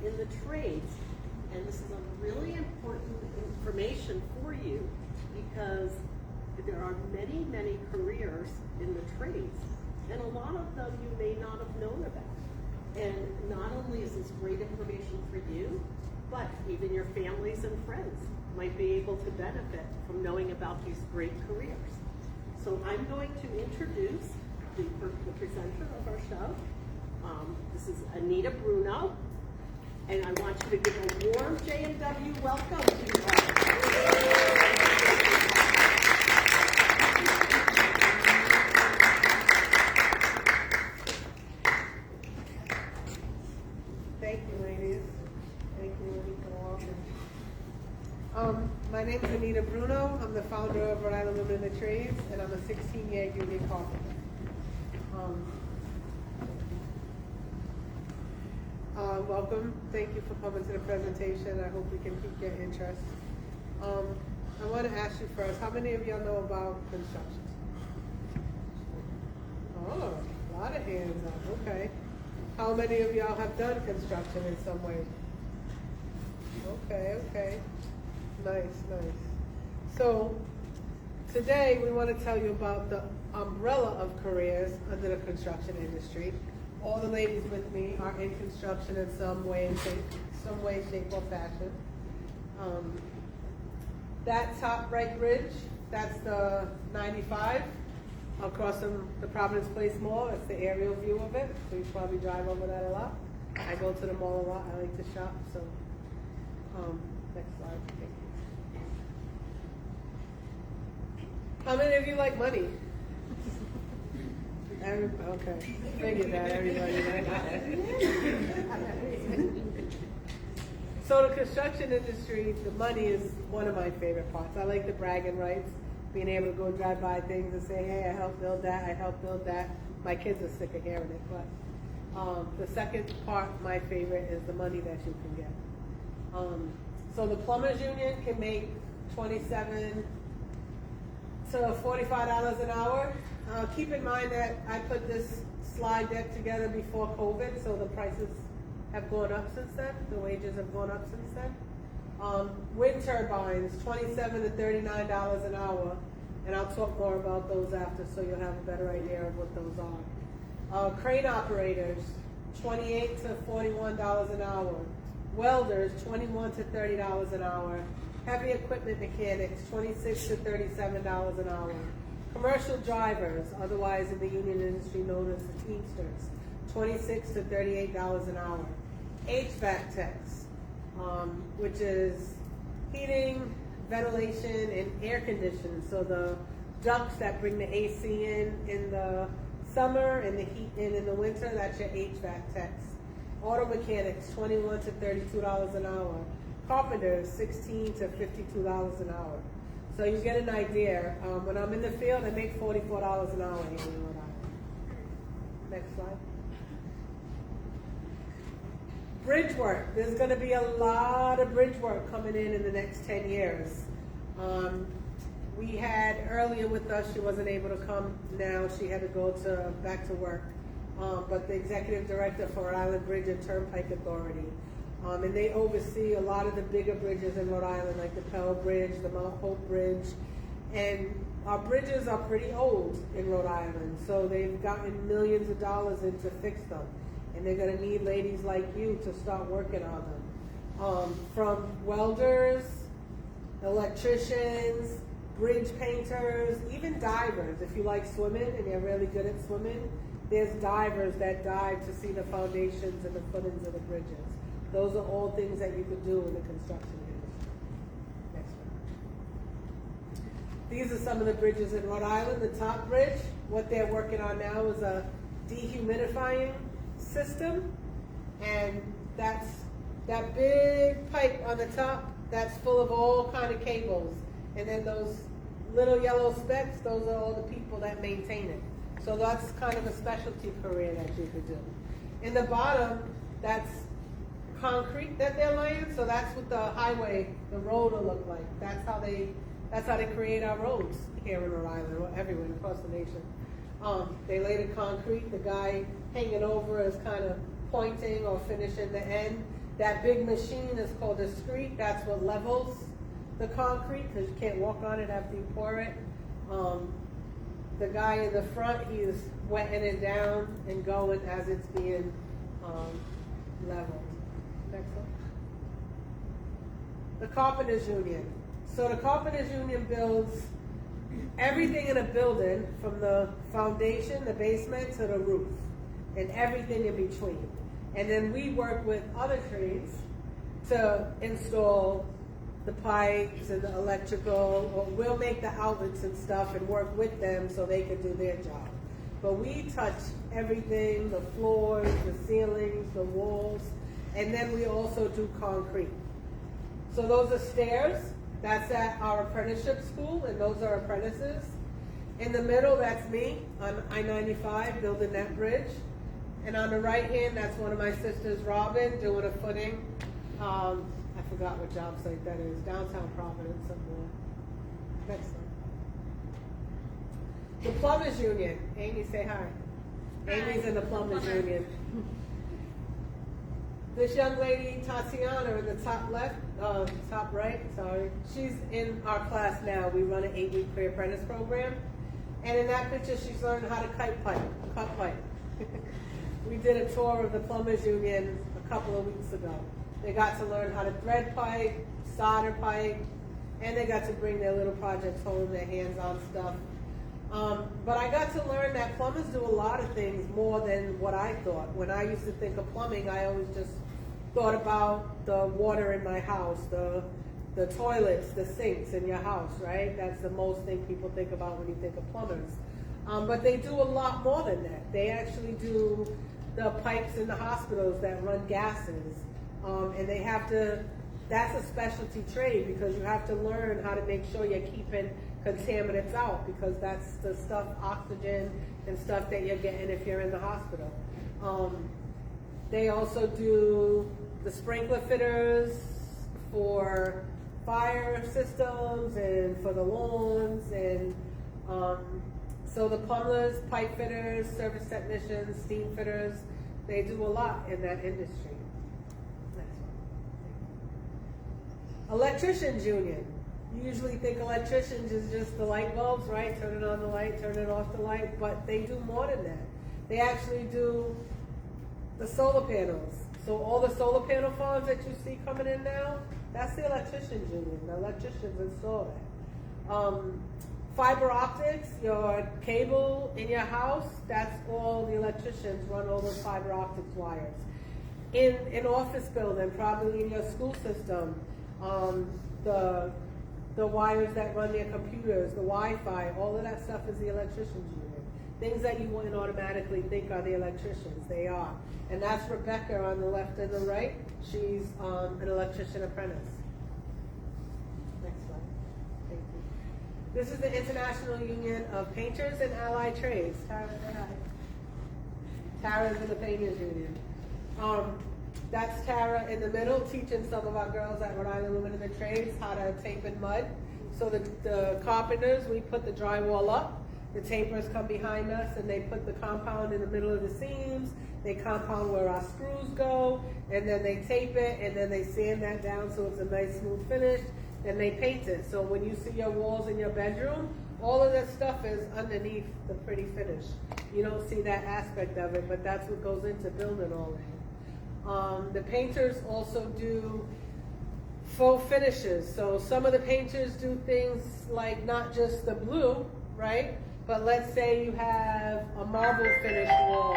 in the trades. And this is a really important information for you because there are many, many careers in the trades, and a lot of them you may not have known about. And not only is this great information for you, but even your families and friends might be able to benefit from knowing about these great careers. So I'm going to introduce the presenter of our show. This is Anita Bruno, and I want you to give a warm J&W welcome to her. Thank you, ladies. Thank you, welcome. My name is Anita Bruno. I'm the founder of Rhode Island Women in the Trades, and I'm a 16-year union carpenter. Welcome. Thank you for coming to the presentation. I hope we can pique your interest. I want to ask you first, how many of y'all know about construction? Oh, a lot of hands up. Okay. How many of y'all have done construction in some way? Okay. Nice. So today we want to tell you about the umbrella of careers under the construction industry. All the ladies with me are in construction in some way, shape, or fashion. That top right bridge, that's the 95 across from the Providence Place Mall. It's the aerial view of it, so you probably drive over that a lot. I go to the mall a lot. I like to shop. So, next slide. Thank you. How many of you like money? Okay, figured that everybody. So the construction industry, the money is one of my favorite parts. I like the bragging rights, being able to go drive by things and say, hey, I helped build that. My kids are sick of hearing it, but the second part, my favorite, is the money that you can get. So the Plumbers Union can make $27 to $45 an hour. Keep in mind that I put this slide deck together before COVID, so the prices have gone up since then. The wages have gone up since then. Wind turbines, $27 to $39 an hour, and I'll talk more about those after so you'll have a better idea of what those are. Crane operators, $28 to $41 an hour. Welders, $21 to $30 an hour. Heavy equipment mechanics, $26 to $37 an hour. Commercial drivers, otherwise in the union industry known as the Teamsters, $26 to $38 an hour. HVAC techs, which is heating, ventilation, and air conditioning. So the ducts that bring the AC in the summer and the heat in the winter, that's your HVAC techs. Auto mechanics, $21 to $32 an hour. Carpenters, $16 to $52 an hour. So you get an idea. When I'm in the field, I make $44 an hour here in Rhode Island. Next slide. Bridge work. There's going to be a lot of bridge work coming in the next 10 years. We had earlier with us, she wasn't able to come now. She had to go back to work. But the executive director for Rhode Island Bridge and Turnpike Authority. And they oversee a lot of the bigger bridges in Rhode Island, like the Pell Bridge, the Mount Hope Bridge. And our bridges are pretty old in Rhode Island, so they've gotten millions of dollars in to fix them. And they're going to need ladies like you to start working on them. From welders, electricians, bridge painters, even divers. If you like swimming and you're really good at swimming, there's divers that dive to see the foundations and the footings of the bridges. Those are all things that you could do in the construction industry. Next one. These are some of the bridges in Rhode Island. The top bridge, what they're working on now is a dehumidifying system. And that's that big pipe on the top, that's full of all kind of cables. And then those little yellow specks, those are all the people that maintain it. So that's kind of a specialty career that you could do. In the bottom, that's concrete that they're laying, so that's what the highway, the road will look like. That's how they create our roads here in Rhode Island, or everywhere across the nation. They lay the concrete, the guy hanging over is kind of pointing or finishing the end, That big machine is called a screed. That's what levels the concrete, because you can't walk on it after you pour it. The guy in the front, he is wetting it down and going as it's being leveled. Next one. The Carpenters Union. So the Carpenters Union builds everything in a building, from the foundation, the basement, to the roof, and everything in between. And then we work with other trades to install the pipes and the electrical, or we'll make the outlets and stuff and work with them so they can do their job. But we touch everything, the floors, the ceilings, the walls, and then we also do concrete. So those are stairs. That's at our apprenticeship school, and those are apprentices. In the middle, that's me on I-95 building that bridge. And on the right hand, that's one of my sisters, Robin, doing a footing. I forgot what job site that is, downtown Providence somewhere. Next one. The Plumbers Union. Amy, say hi. Amy's in the Plumbers Union. This young lady, Tatiana, in the top left, top right, sorry. She's in our class now. We run an 8-week pre-apprentice program. And in that picture, she's learning how to cut pipe. We did a tour of the Plumbers Union a couple of weeks ago. They got to learn how to thread pipe, solder pipe, and they got to bring their little projects home, their hands-on stuff. But I got to learn that plumbers do a lot of things more than what I thought. When I used to think of plumbing, I always just thought about the water in my house, the toilets, the sinks in your house, right? That's the most thing people think about when you think of plumbers. But they do a lot more than that. They actually do the pipes in the hospitals that run gases. And they have to, that's a specialty trade, because you have to learn how to make sure you're keeping contaminants out, because that's the stuff, oxygen and stuff that you're getting if you're in the hospital. They also do the sprinkler fitters for fire systems and for the lawns, and so the plumbers, pipe fitters, service technicians, steam fitters, they do a lot in that industry. Next one. Electricians Union. You usually think electricians is just the light bulbs, right? Turning on the light, turning off the light, but they do more than that. They actually do the solar panels. So all the solar panel farms that you see coming in now, that's the electricians union. The electricians install that. Fiber optics, your cable in your house, that's all the electricians run all those fiber optics wires. In an office building, probably in your school system, the wires that run their computers, the Wi-Fi, all of that stuff is the electricians union. Things that you wouldn't automatically think are the electricians, they are. And that's Rebecca on the left and the right. She's an electrician apprentice. Next slide. Thank you. This is the International Union of Painters and Allied Trades. Tara, say hi. Tara's in the Painters Union. That's Tara in the middle, teaching some of our girls at Rhode Island Women in the Trades how to tape in mud. So the carpenters, we put the drywall up. The tapers come behind us and they put the compound in the middle of the seams. They compound where our screws go, and then they tape it, and then they sand that down so it's a nice smooth finish, and they paint it. So when you see your walls in your bedroom, all of that stuff is underneath the pretty finish. You don't see that aspect of it, but that's what goes into building all that. The painters also do faux finishes. So some of the painters do things like not just the blue, right? But let's say you have a marble finish wall,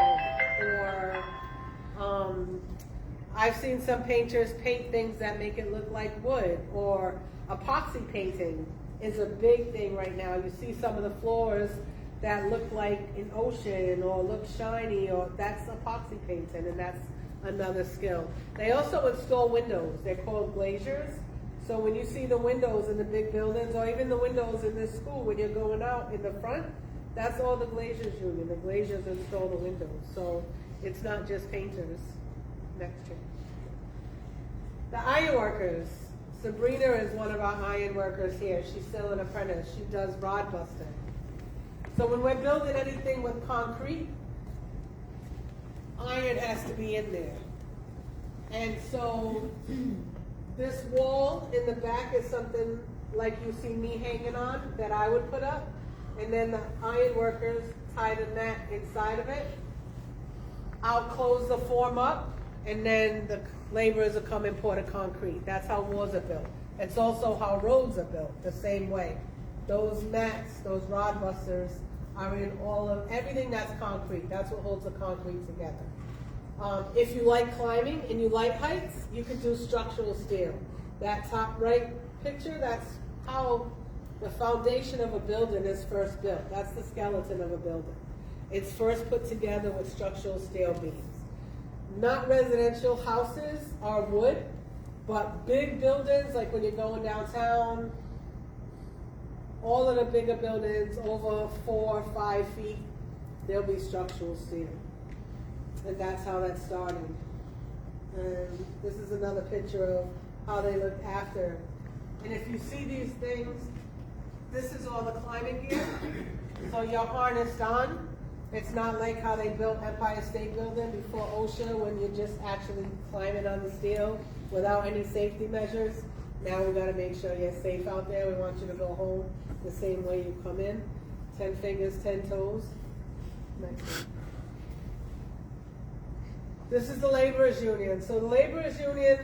or I've seen some painters paint things that make it look like wood, or epoxy painting is a big thing right now. You see some of the floors that look like an ocean or look shiny, or that's epoxy painting, and that's another skill. They also install windows. They're called glaziers. So when you see the windows in the big buildings, or even the windows in this school when you're going out in the front, that's all the glaziers union. The glaziers install the windows. So it's not just painters. Next year. The iron workers. Sabrina is one of our iron workers here. She's still an apprentice. She does rod busting. So when we're building anything with concrete, iron has to be in there. And so this wall in the back is something like you see me hanging on that I would put up. And then the iron workers tie the mat inside of it. I'll close the form up, and then the laborers will come and pour the concrete. That's how walls are built. It's also how roads are built, the same way. Those mats, those rod busters are in everything that's concrete. That's what holds the concrete together. If you like climbing and you like heights, you could do structural steel. That top right picture, that's how the foundation of a building is first built. That's the skeleton of a building. It's first put together with structural steel beams. Not residential houses are wood, but big buildings, like when you're going downtown, all of the bigger buildings over 4 or 5 feet, they'll be structural steel. And that's how that started. And this is another picture of how they look after. And if you see these things, this is all the climbing gear. So you're harnessed on. It's not like how they built Empire State Building before OSHA, when you're just actually climbing on the steel without any safety measures. Now we gotta make sure you're safe out there. We want you to go home the same way you come in. 10 fingers, 10 toes. Next one. This is the laborers union. So the laborers union,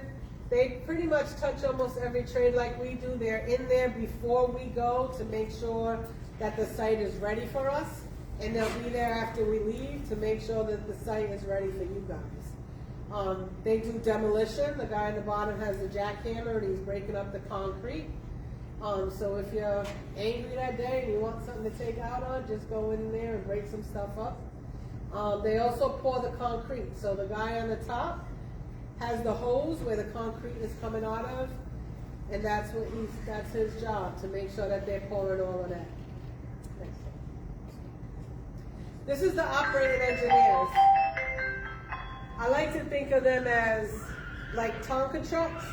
they pretty much touch almost every trade like we do. They're in there before we go to make sure that the site is ready for us. And they'll be there after we leave to make sure that the site is ready for you guys. They do demolition. The guy on the bottom has the jackhammer and he's breaking up the concrete. So if you're angry that day and you want something to take out on, just go in there and break some stuff up. They also pour the concrete. So the guy on the top has the hose where the concrete is coming out of, and that's his job, to make sure that they're pouring all of that. Next one. This is the operating engineers. I like to think of them as like Tonka trucks.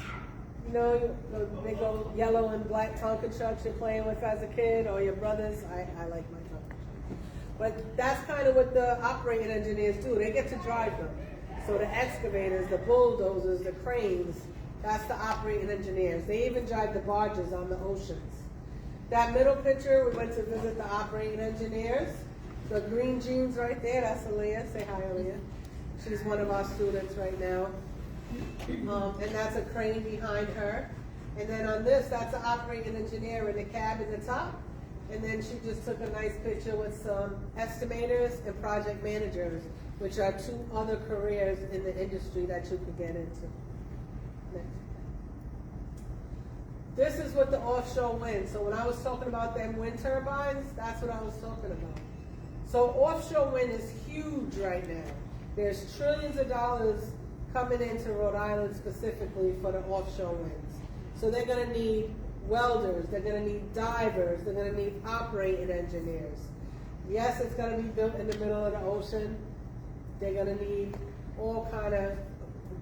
You know, they go yellow and black Tonka trucks you're playing with as a kid, or your brothers. I like my Tonka trucks. But that's kind of what the operating engineers do. They get to drive them. So the excavators, the bulldozers, the cranes, that's the operating engineers. They even drive the barges on the oceans. That middle picture, we went to visit the operating engineers. The green jeans right there, that's Aaliyah. Say hi, Aaliyah. She's one of our students right now. And that's a crane behind her. And then on this, that's the operating engineer in the cab in the top. And then she just took a nice picture with some estimators and project managers, which are 2 other careers in the industry that you could get into. Next. This is what the offshore wind. So when I was talking about them wind turbines, that's what I was talking about. So offshore wind is huge right now. There's trillions of dollars coming into Rhode Island specifically for the offshore winds. So they're going to need welders, they're going to need divers, they're going to need operating engineers. Yes, it's going to be built in the middle of the ocean. They're going to need all kind of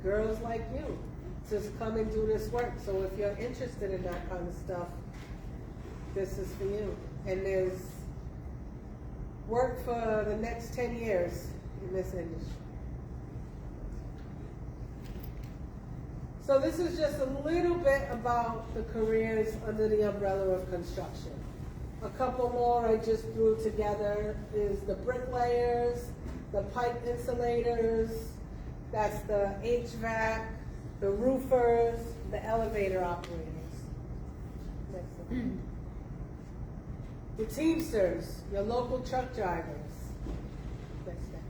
girls like you to come and do this work. So if you're interested in that kind of stuff, this is for you. And there's work for the next 10 years in this industry. So this is just a little bit about the careers under the umbrella of construction. A couple more I just threw together is the bricklayers, the pipe insulators, that's the HVAC, the roofers, the elevator operators. Next one. The Teamsters, your local truck drivers. Next step.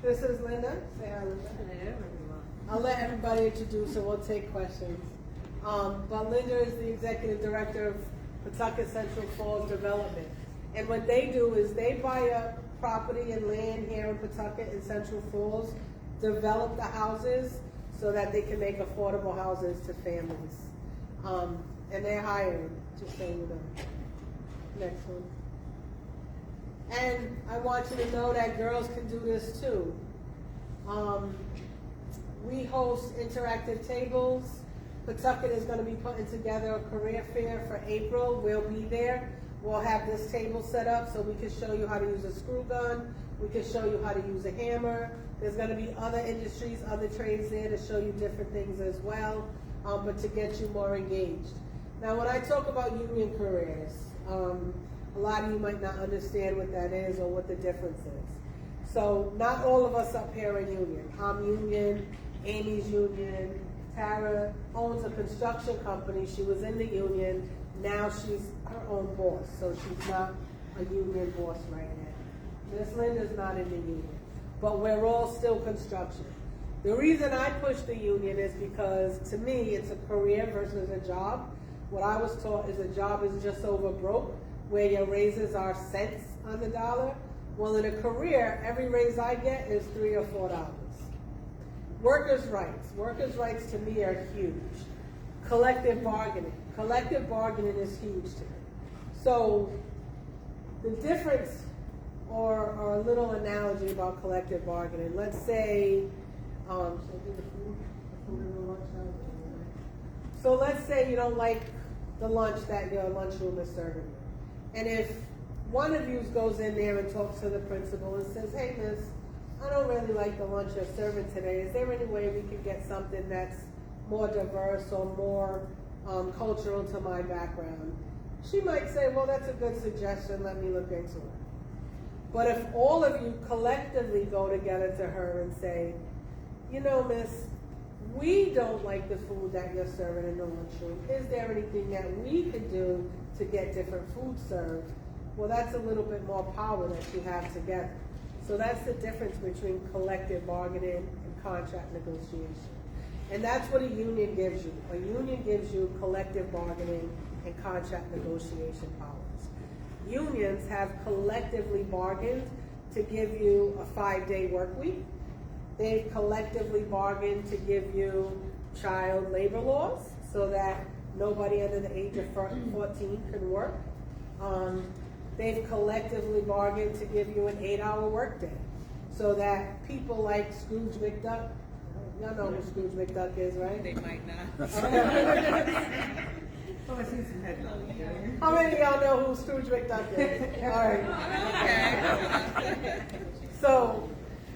This is Linda. Say hi, Linda. Hello, everyone. I'll let everybody introduce and we'll take questions. But Linda is the executive director of Pawtucket Central Falls Development. And what they do is they buy up property and land here in Pawtucket and Central Falls, develop the houses so that they can make affordable houses to families. And they're hiring, just so you know. Next one. And I want you to know that girls can do this too. We host interactive tables. Pawtucket is going to be putting together a career fair for April. We'll be there. We'll have this table set up so we can show you how to use a screw gun. We can show you how to use a hammer There's gonna be other industries, other trades there to show you different things as well, but to get you more engaged. Now, when I talk about union careers, a lot of you might not understand what that is or what the difference is. So not all of us up here are union. I'm union, Amy's union, Tara owns a construction company. She was in the union. Now she's her own boss, so she's not a union boss right now. Miss Linda's not in the union, but we're all still construction. The reason I push the union is because to me it's a career versus a job. What I was taught is a job is just over broke, where your raises are cents on the dollar. Well, in a career, every raise I get is $3 or $4. Workers' rights to me are huge. Collective bargaining is huge to me. So the difference, or a little analogy about collective bargaining, let's say, so let's say you don't like the lunch that your lunchroom is serving you. And if one of you goes in there and talks to the principal and says, hey, miss, I don't really like the lunch you're serving today. Is there any way we could get something that's more diverse or more cultural to my background? She might say, well, that's a good suggestion. Let me look into it. But if all of you collectively go together to her and say, you know, miss, we don't like the food that you're serving in the lunchroom. Is there anything that we could do to get different food served? Well, that's a little bit more power that you have together. So that's the difference between collective bargaining and contract negotiation. And that's what a union gives you. A union gives you collective bargaining and contract negotiation powers. Unions have collectively bargained to give you a 5-day work week. They've collectively bargained to give you child labor laws so that nobody under the age of 14 can work. They've collectively bargained to give you an 8-hour workday so that people like Scrooge McDuck, y'all know who Scrooge McDuck is, right? They might not. Oh, I see some headlines here. How many of y'all know who Scrooge McDuck is? All right. Okay. So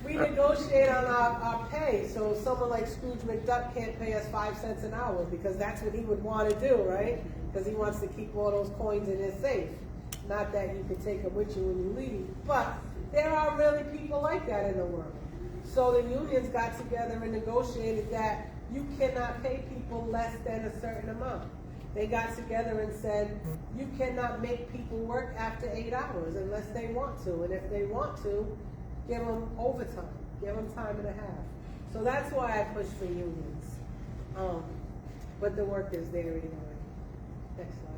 we negotiate on our pay. So someone like Scrooge McDuck can't pay us 5 cents an hour because that's what he would want to do, right? Because he wants to keep all those coins in his safe. Not that you can take them with you when you leave, but there are really people like that in the world. So the unions got together and negotiated that you cannot pay people less than a certain amount. They got together and said, you cannot make people work after 8 hours unless they want to. And if they want to, give them overtime, give them time and a half. So that's why I push for unions. But the work is there either way. Next slide.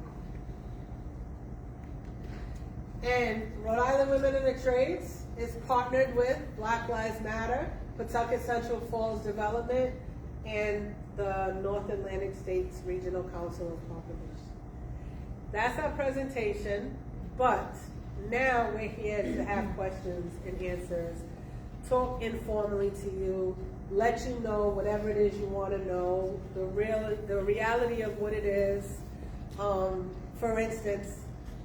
And Rhode Island Women in the Trades is partnered with Black Lives Matter, Pawtucket Central Falls Development, and the North Atlantic States Regional Council of Population. That's our presentation, but now we're here to have questions and answers, talk informally to you, let you know whatever it is you want to know, the reality of what it is. For instance,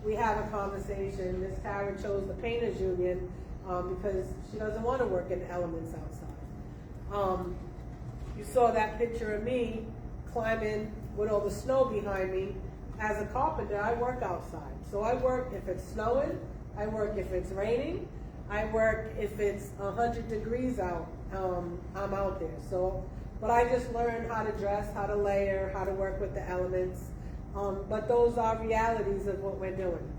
we have a conversation. Miss Tara chose the painters union because she doesn't want to work in the elements outside. You saw that picture of me climbing with all the snow behind me. As a carpenter, I work outside. So I work if it's snowing, I work if it's raining, I work if it's 100 degrees out, I'm out there. So, but I just learned how to dress, how to layer, how to work with the elements. But those are realities of what we're doing.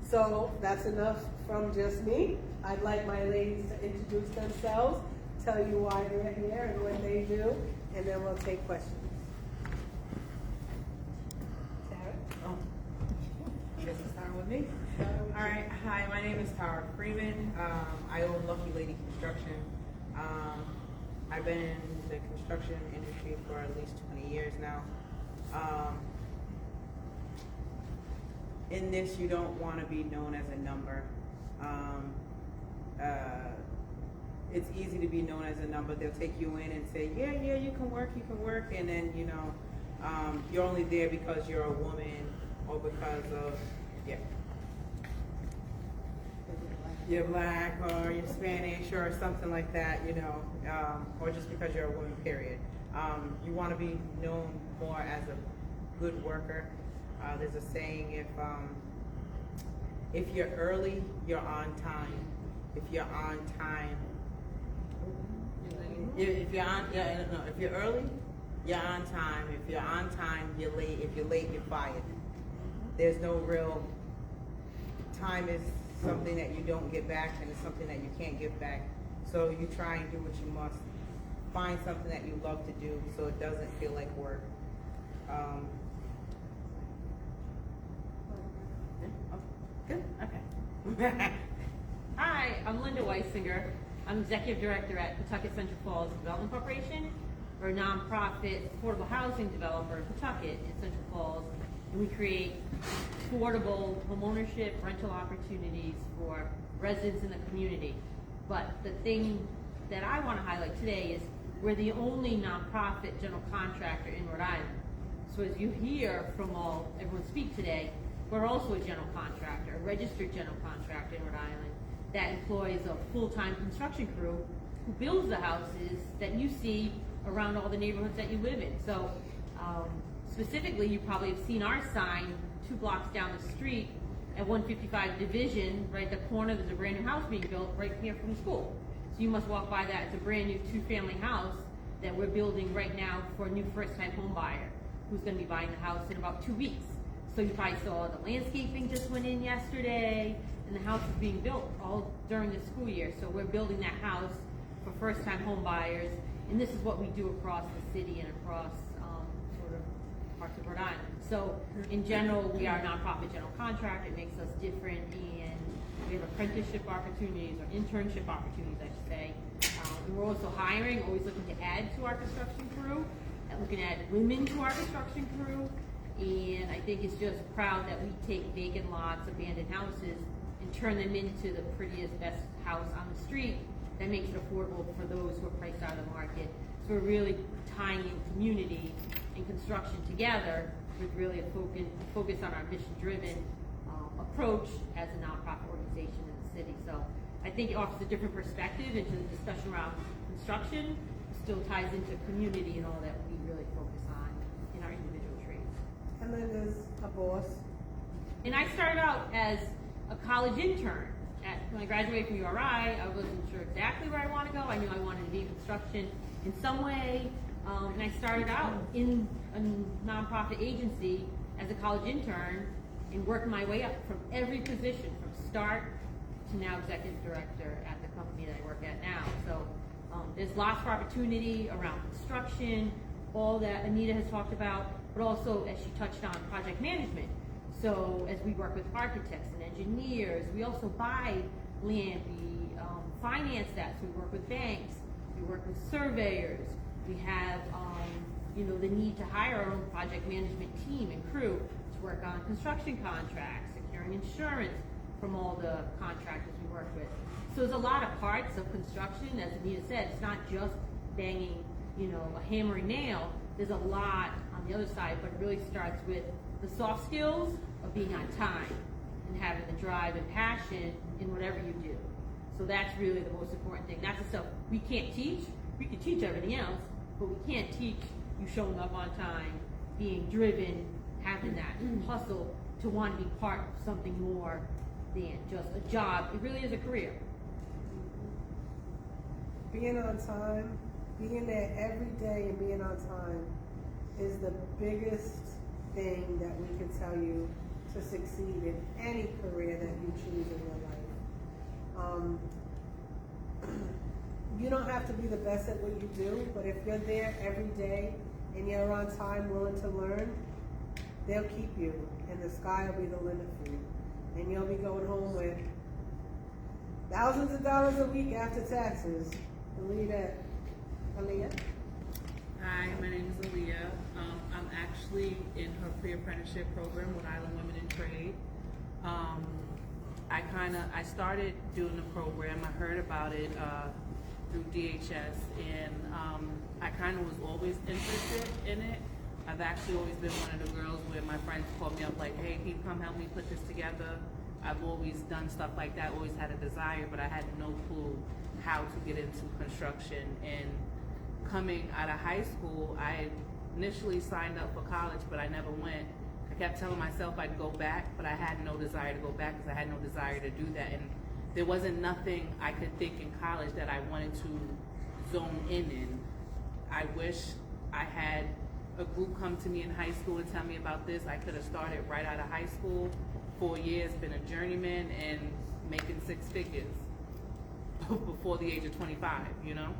So that's enough from just me. I'd like my ladies to introduce themselves, tell you why they're here and what they do, and then we'll take questions. Tara? Oh, you guys are starting with me? All right. Hi, my name is Tara Freeman. I own Lucky Lady Construction. I've been in the construction industry for at least 20 years now. In this, you don't want to be known as a number. It's easy to be known as a number. They'll take you in and say, yeah, you can work, and then, you're only there because you're a woman or because of, yeah. you're black or you're Spanish or something like that, you know, or just because you're a woman, period. You want to be known more as a good worker. There's a saying, if you're early, you're on time. If you're on time, if you're early, you're on time. If you're on time, you're late. If you're late, you're fired. There's no real, time is something that you don't get back, and it's something that you can't give back. So you try and do what you must. Find something that you love to do so it doesn't feel like work. Good, okay. Hi, I'm Linda Weisinger. I'm Executive Director at Pawtucket Central Falls Development Corporation. We're a nonprofit affordable housing developer in Pawtucket in Central Falls, and we create affordable homeownership, rental opportunities for residents in the community. But the thing that I want to highlight today is we're the only nonprofit general contractor in Rhode Island. So as you hear from everyone speak today, we're also a general contractor, a registered general contractor in Rhode Island that employs a full-time construction crew who builds the houses that you see around all the neighborhoods that you live in. So specifically, you probably have seen our sign 2 blocks down the street at 155 Division, right at the corner. There's a brand new house being built right here from the school. So you must walk by that. It's a brand new 2-family house that we're building right now for a new first-time home buyer who's going to be buying the house in about 2 weeks. So you probably saw the landscaping just went in yesterday, and the house is being built all during the school year. So we're building that house for first-time home buyers, and this is what we do across the city and across sort of parts of Rhode Island. So in general, we are a nonprofit general contractor. It makes us different, and we have apprenticeship opportunities or internship opportunities, I should say. And we're also hiring, always looking to add to our construction crew, and looking to add women to our construction crew. And I think it's just proud that we take vacant lots, abandoned houses, and turn them into the prettiest, best house on the street that makes it affordable for those who are priced out of the market. So we're really tying in community and construction together with really a focus on our mission-driven approach as a nonprofit organization in the city. So I think it offers a different perspective into the discussion around construction. It still ties into community and all that we really focus on in our individual trades. And then there's a boss. And I started out as a college intern. When I graduated from URI, I wasn't sure exactly where I want to go. I knew I wanted to be in construction in some way. And I started out in a nonprofit agency as a college intern and worked my way up from every position, from start to now executive director at the company that I work at now. So there's lots of opportunity around construction, all that Anita has talked about, but also, as she touched on, project management. So as we work with architects and engineers, we also buy land, we finance that, so we work with banks, we work with surveyors, we have the need to hire our own project management team and crew to work on construction contracts, securing insurance from all the contractors we work with. So there's a lot of parts of construction, as Anita said. It's not just banging, a hammer and nail. There's a lot on the other side, but it really starts with the soft skills of being on time and having the drive and passion in whatever you do. So that's really the most important thing. That's the stuff we can't teach. We can teach everything else, but we can't teach you showing up on time, being driven, having that hustle to want to be part of something more than just a job. It really is a career. Being on time, being there every day and being on time is the biggest thing that we can tell you to succeed in any career that you choose in your life. You don't have to be the best at what you do, but if you're there every day and you're on time, willing to learn, they'll keep you, and the sky will be the limit for you. And you'll be going home with thousands of dollars a week after taxes. Believe that. Aaliyah? Hi, my name is Aaliyah. I'm actually in her pre-apprenticeship program, Rhode Island Women in Trade. I started doing the program. I heard about it through DHS, and I kind of was always interested in it. I've actually always been one of the girls where my friends called me up like, hey, can you come help me put this together? I've always done stuff like that, always had a desire, but I had no clue how to get into construction. And coming out of high school, I initially signed up for college, but I never went. I kept telling myself I'd go back, but I had no desire to go back because I had no desire to do that. And there wasn't nothing I could think in college that I wanted to zone in. I wish I had a group come to me in high school and tell me about this. I could have started right out of high school, 4 years, been a journeyman and making 6 figures before the age of 25, you know?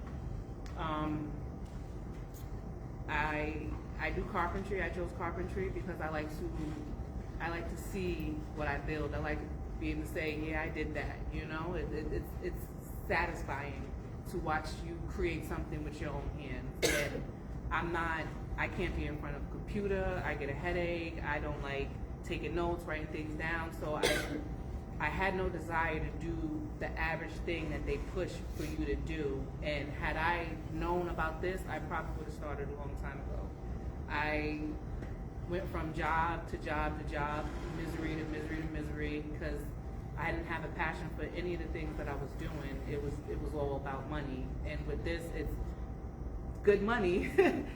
I do carpentry. I chose carpentry because I like to see what I build. I like to be able to say, yeah, I did that, you know? It's satisfying to watch you create something with your own hands. And I can't be in front of a computer. I get a headache. I don't like taking notes, writing things down. So I had no desire to do the average thing that they push for you to do. And had I known about this, I probably would have started a long time ago. I went from job to job to job, misery to misery to misery, because I didn't have a passion for any of the things that I was doing. It was all about money. And with this, it's good money, and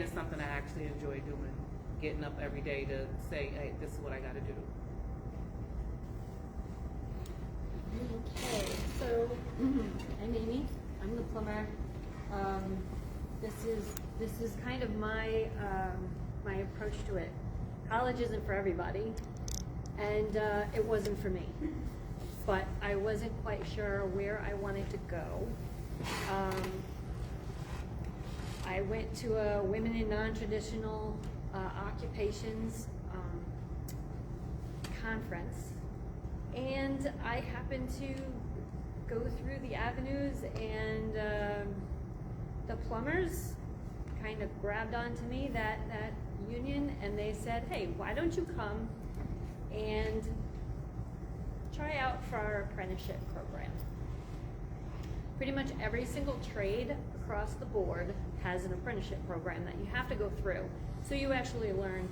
it's something I actually enjoy doing. Getting up every day to say, hey, this is what I got to do. Okay, so I'm Amy. I'm the plumber. This is kind of my my approach to it. College isn't for everybody, and it wasn't for me. But I wasn't quite sure where I wanted to go. I went to a Women in Non-Traditional Occupations conference, and I happened to go through the avenues, and the plumbers kind of grabbed onto me, that union, and they said, hey, why don't you come and try out for our apprenticeship program. Pretty much every single trade across the board has an apprenticeship program that you have to go through, so you actually learn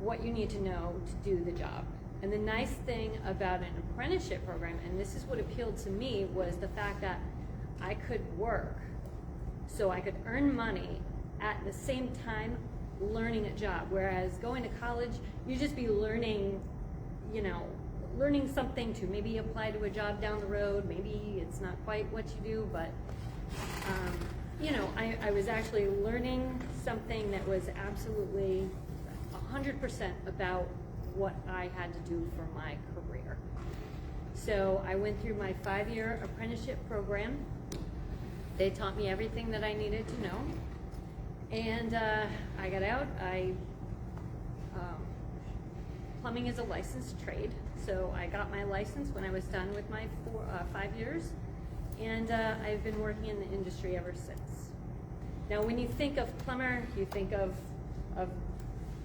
what you need to know to do the job. And the nice thing about an apprenticeship program, and this is what appealed to me, was the fact that I could work, so I could earn money at the same time learning a job. Whereas going to college, you just be learning, you know, learning something to maybe apply to a job down the road. Maybe it's not quite what you do, but you know, I was actually learning something that was absolutely 100% about what I had to do for my career. So I went through my 5-year apprenticeship program. They taught me everything that I needed to know. And I got out. Plumbing is a licensed trade, so I got my license when I was done with my 5 years, and I've been working in the industry ever since. Now, when you think of plumber, you think of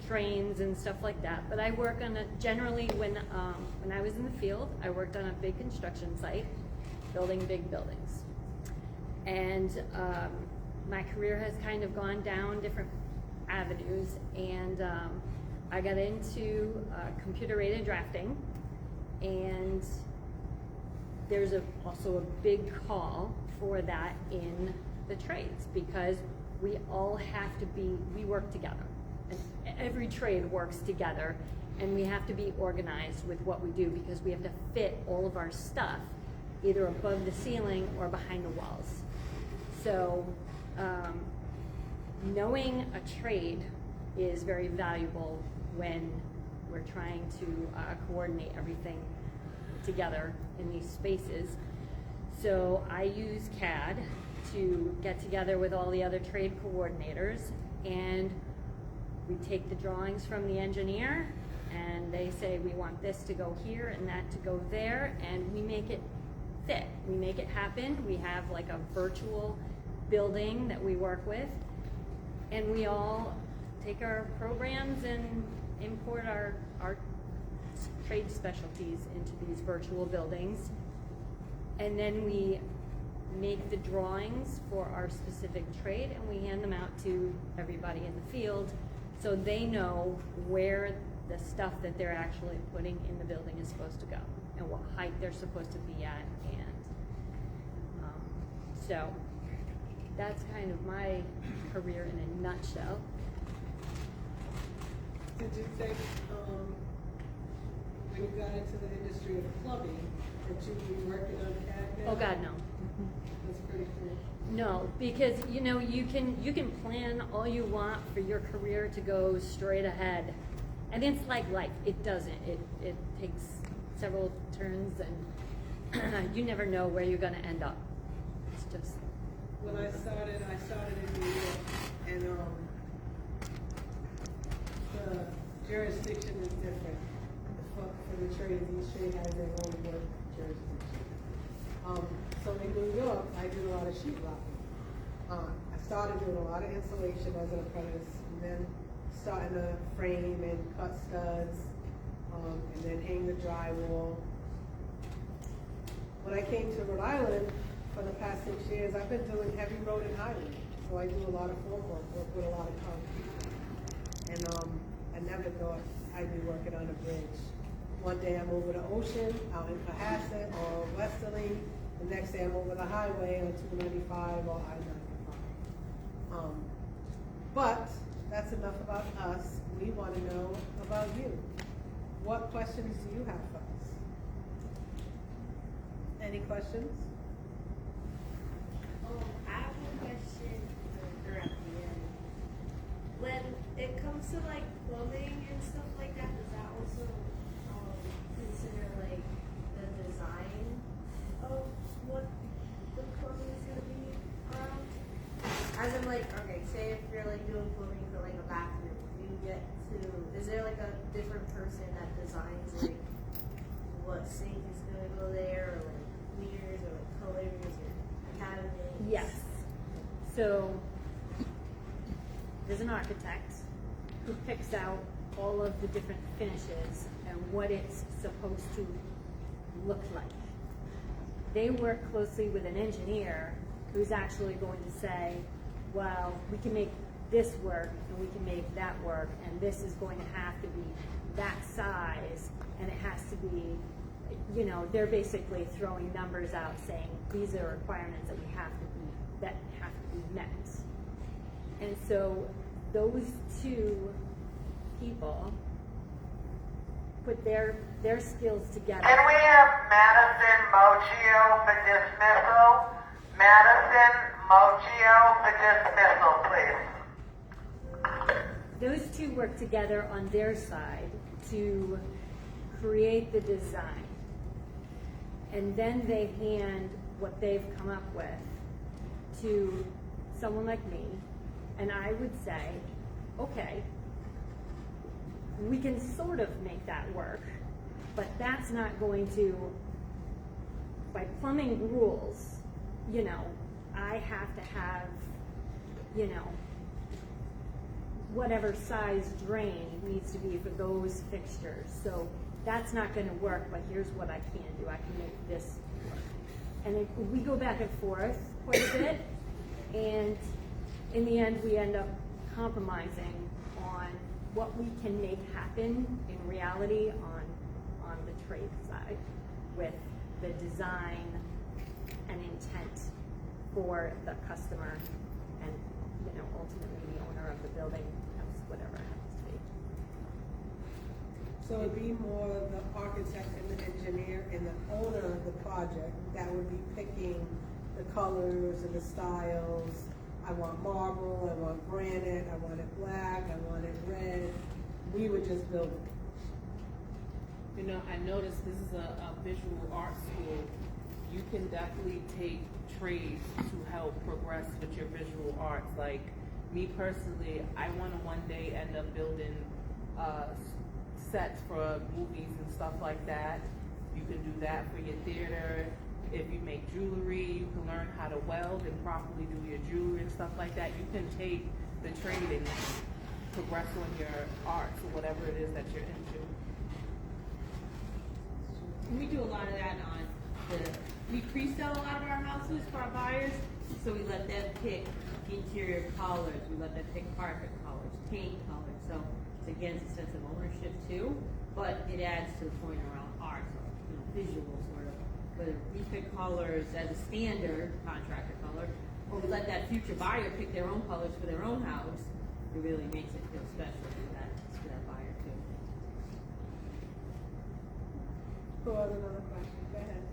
trains and stuff like that, but I work on generally when I was in the field, I worked on a big construction site, building big buildings. And my career has kind of gone down different avenues, and I got into computer-aided drafting, and there's also a big call for that in the trades, because we all have to we work together, and every trade works together, and we have to be organized with what we do, because we have to fit all of our stuff either above the ceiling or behind the walls. So knowing a trade is very valuable when we're trying to coordinate everything together in these spaces. So I use CAD to get together with all the other trade coordinators, and we take the drawings from the engineer, and they say we want this to go here and that to go there, and we make it fit. We make it happen. We have like a virtual building that we work with, and we all take our programs and import our trade specialties into these virtual buildings, and then we make the drawings for our specific trade, and we hand them out to everybody in the field so they know where the stuff that they're actually putting in the building is supposed to go, and what height they're supposed to be at, and so that's kind of my career in a nutshell. Did you think, when you got into the industry of plumbing, that you'd be working on CAD? Oh God, no. That's pretty cool. No, because you know you can plan all you want for your career to go straight ahead, and it's like life. It doesn't. It takes several turns, and you never know where you're going to end up. It's just. When I started in New York, and the jurisdiction is different for the trades. Each trade has their own work jurisdiction. So in New York, I did a lot of sheetrocking. I started doing a lot of insulation as an apprentice, and then starting to frame and cut studs, and then hang the drywall. When I came to Rhode Island for the past 6 years, I've been doing heavy road and highway. So I do a lot of formwork, work with a lot of concrete. And I never thought I'd be working on a bridge. One day I'm over the ocean out in Cohasset or Westerly. The next day I'm over the highway on 295 or I-95. But that's enough about us. We want to know about you. What questions do you have for us? Any questions? I have a question for at the end. When it comes to like plumbing and stuff like that, does that also consider like the design of what the plumbing is gonna be around? As in like, okay, say if you're like doing plumbing for like a bathroom, is there like a different person that designs like what sink is gonna go there, or like meters, or like colors, or cabinets? Yes. So there's an architect who picks out all of the different finishes and what it's supposed to look like. They work closely with an engineer who's actually going to say, well, we can make this work and we can make that work, and this is going to have to be that size, and it has to be, you know, they're basically throwing numbers out saying these are requirements that have to be met. And so those two people put their skills together. Can we have Madison Mochio for dismissal? Madison Mochio for dismissal, please. Those two work together on their side to create the design. And then they hand what they've come up with to someone like me, and I would say, okay, we can sort of make that work, but that's not going to, by plumbing rules, you know, I have to have, you know, whatever size drain needs to be for those fixtures. So that's not going to work, but here's what I can do. I can make this work. And then we go back and forth quite a bit, and in the end we end up compromising on what we can make happen in reality on the trade side with the design and intent for the customer and, you know, ultimately the owner of the building, whatever it happens to be. So it'd be more the architect and the engineer and the owner of the project that would be picking the colors and the styles. I want marble, I want granite, I want it black, I want it red. We would just build it. You know, I noticed this is a visual art school. You can definitely take trades to help progress with your visual arts. Like me personally, I want to one day end up building sets for movies and stuff like that. You can do that for your theater. If you make jewelry, you can learn how to weld and properly do your jewelry and stuff like that. You can take the trade and progress on your arts or whatever it is that you're into. We do a lot of that we pre-sell a lot of our houses for our buyers, so we let them pick interior colors, we let them pick carpet colors, paint colors, so It's against a sense of ownership too, but it adds to the point around art, or, visual sort of. Whether we pick colors as a standard contractor color, or we let that future buyer pick their own colors for their own house, it really makes it feel special for that buyer too. Who has another question? Go ahead.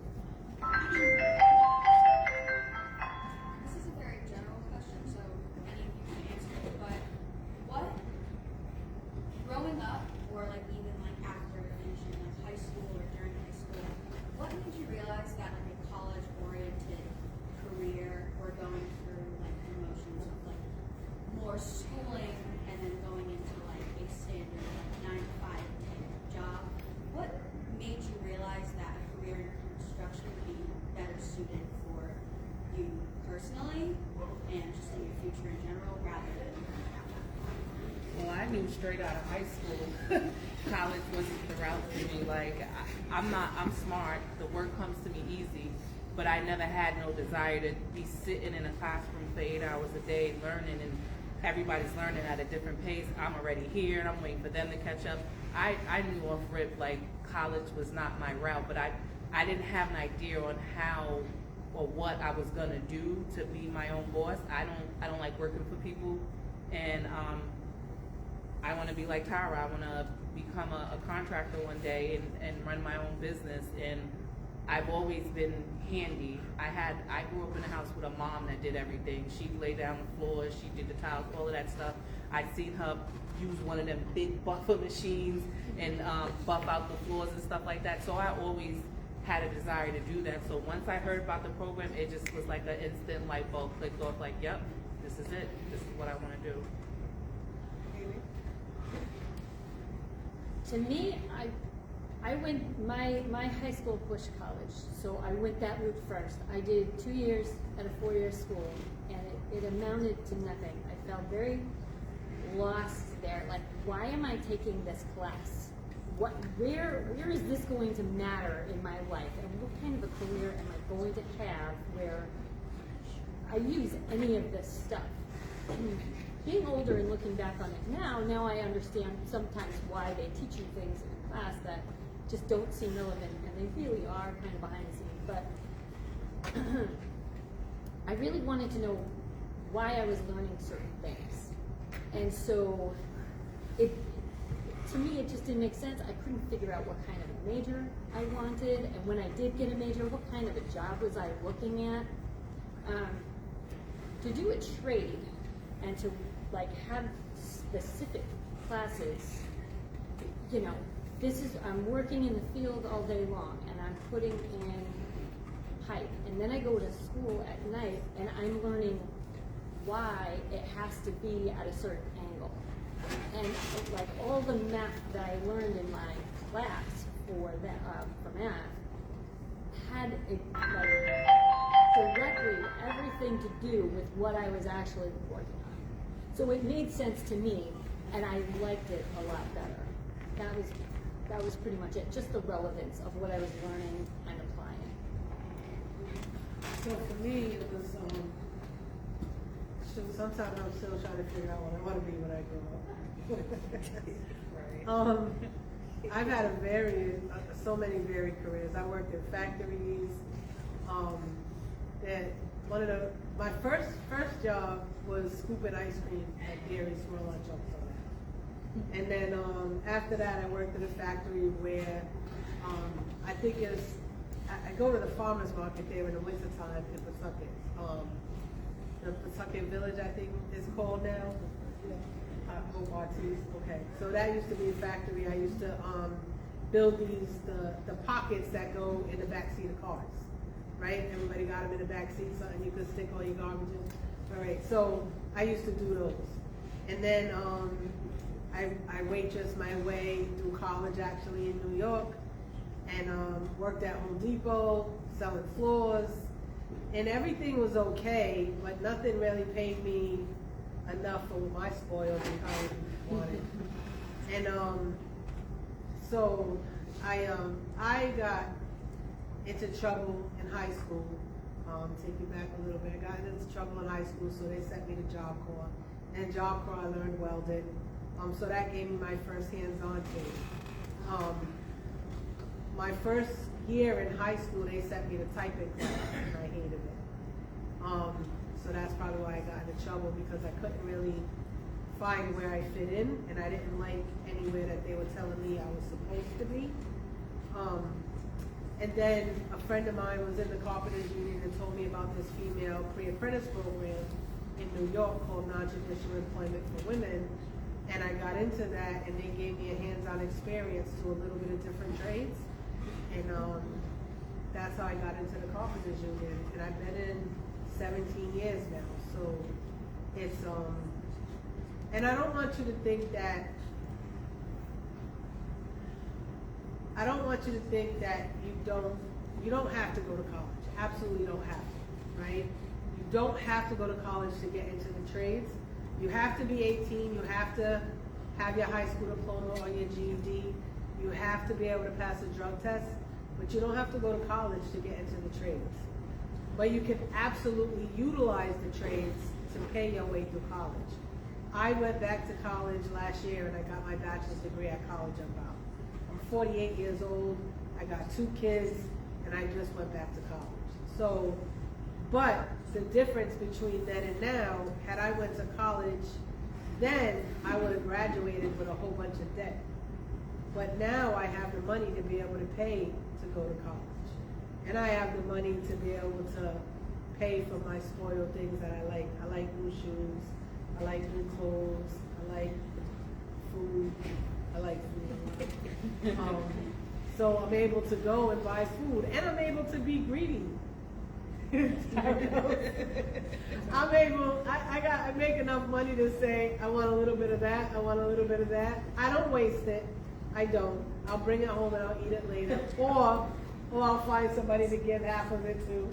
This is a very general question, so any of you can answer it, but what, growing up, or like even like after finishing like high school or during high school, what made you realize that like a college-oriented career or going through like the motions of like more schooling and then going into like a standard like 9 to 5 type job, what made you realize that a career in construction would be better suited for you personally and just in your future in general rather than Well, I knew straight out of high school, college wasn't the route for me. Like, I'm smart, the work comes to me easy, but I never had no desire to be sitting in a classroom for 8 hours a day learning, and everybody's learning at a different pace. I'm already here, and I'm waiting for them to catch up. I knew off rip, like, college was not my route, but I didn't have an idea on how or what I was gonna do to be my own boss. I don't like working for people, and I want to be like Tara. I want to become a contractor one day and run my own business. And I've always been handy. I grew up in a house with a mom that did everything. She'd lay down the floors, she did the tiles, all of that stuff. I'd seen her use one of them big buffer machines and buff out the floors and stuff like that. So I always had a desire to do that. So once I heard about the program, it just was like an instant light bulb clicked off. Like, yep, this is it. This is what I want to do. To me, I went, my high school pushed college, so I went that route first. I did 2 years at a 4-year school, and it amounted to nothing. I felt very lost there. Like, why am I taking this class? Where is this going to matter in my life? And what kind of a career am I going to have where I use any of this stuff? Being older and looking back on it now I understand sometimes why they teach you things in class that just don't seem relevant, and they really are kind of behind the scenes. But I really wanted to know why I was learning certain things. And so to me, it just didn't make sense. I couldn't figure out what kind of a major I wanted, and when I did get a major, what kind of a job was I looking at? To do a trade and to like have specific classes, I'm working in the field all day long and I'm putting in pipe, and then I go to school at night and I'm learning why it has to be at a certain angle. And like all the math that I learned in my class for math had directly everything to do with what I was actually working on. So it made sense to me, and I liked it a lot better. That was pretty much it. Just the relevance of what I was learning and applying. So for me, it was, sometimes I'm still trying to figure out what I want to be when I grow up. I've had so many varied careers. I worked in factories. My first job was scooping ice cream at Dairy Swirl Lunch on that. And then after that, I worked in a factory where I go to the farmers market there in the wintertime in Pawtucket. The Pawtucket Village, I think is called now. Okay, so that used to be a factory. I used to build the pockets that go in the back seat of cars, right? Everybody got them in the back seat, something you could stick all your garbage in. All right, so I used to do those. And then I waitressed my way through college actually in New York, and worked at Home Depot, selling floors, and everything was okay, but nothing really paid me enough for my spoils and college wanted. And so I got into trouble in high school. Take you back a little bit. I got into trouble in high school, so they sent me to Job Corps. And Job Corps, I learned welding. So that gave me my first hands-on thing. My first year in high school, they sent me to typing class, and I hated it. So that's probably why I got into trouble, because I couldn't really find where I fit in, and I didn't like anywhere that they were telling me I was supposed to be. And then a friend of mine was in the Carpenters Union and told me about this female pre-apprentice program in New York called Non-Traditional Employment for Women. And I got into that, and they gave me a hands-on experience to a little bit of different trades. And that's how I got into the Carpenters Union. And I've been in 17 years now. So it's, and I don't want you to think that, you don't have to go to college. Absolutely don't have to, right? You don't have to go to college to get into the trades. You have to be 18, you have to have your high school diploma or your GED, you have to be able to pass a drug test, but you don't have to go to college to get into the trades. But you can absolutely utilize the trades to pay your way through college. I went back to college last year and I got my bachelor's degree at College Unbound. I'm 48 years old, I got 2 kids, and I just went back to college. So, but the difference between then and now, had I went to college then, I would have graduated with a whole bunch of debt. But now I have the money to be able to pay to go to college. And I have the money to be able to pay for my spoiled things that I like. I like new shoes, I like new clothes, I like food, I like food. So I'm able to go and buy food, and I'm able to be greedy. I make enough money to say, I want a little bit of that, I want a little bit of that. I don't waste it. I don't. I'll bring it home and I'll eat it later. Or I'll find somebody to give half of it to.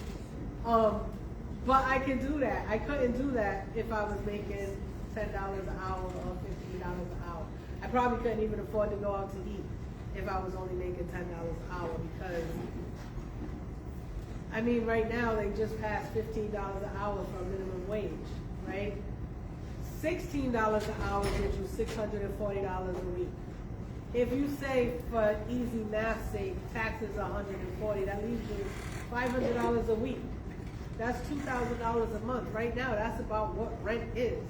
But I can do that. I couldn't do that if I was making $10 an hour or $15 an hour. I probably couldn't even afford to go out to eat if I was only making $10 an hour, because I mean, right now they just passed $15 an hour for minimum wage, right? $16 an hour gives you $640 a week. If you say, for easy math's sake, taxes $140, that leaves you $500 a week. That's $2,000 a month. Right now, that's about what rent is.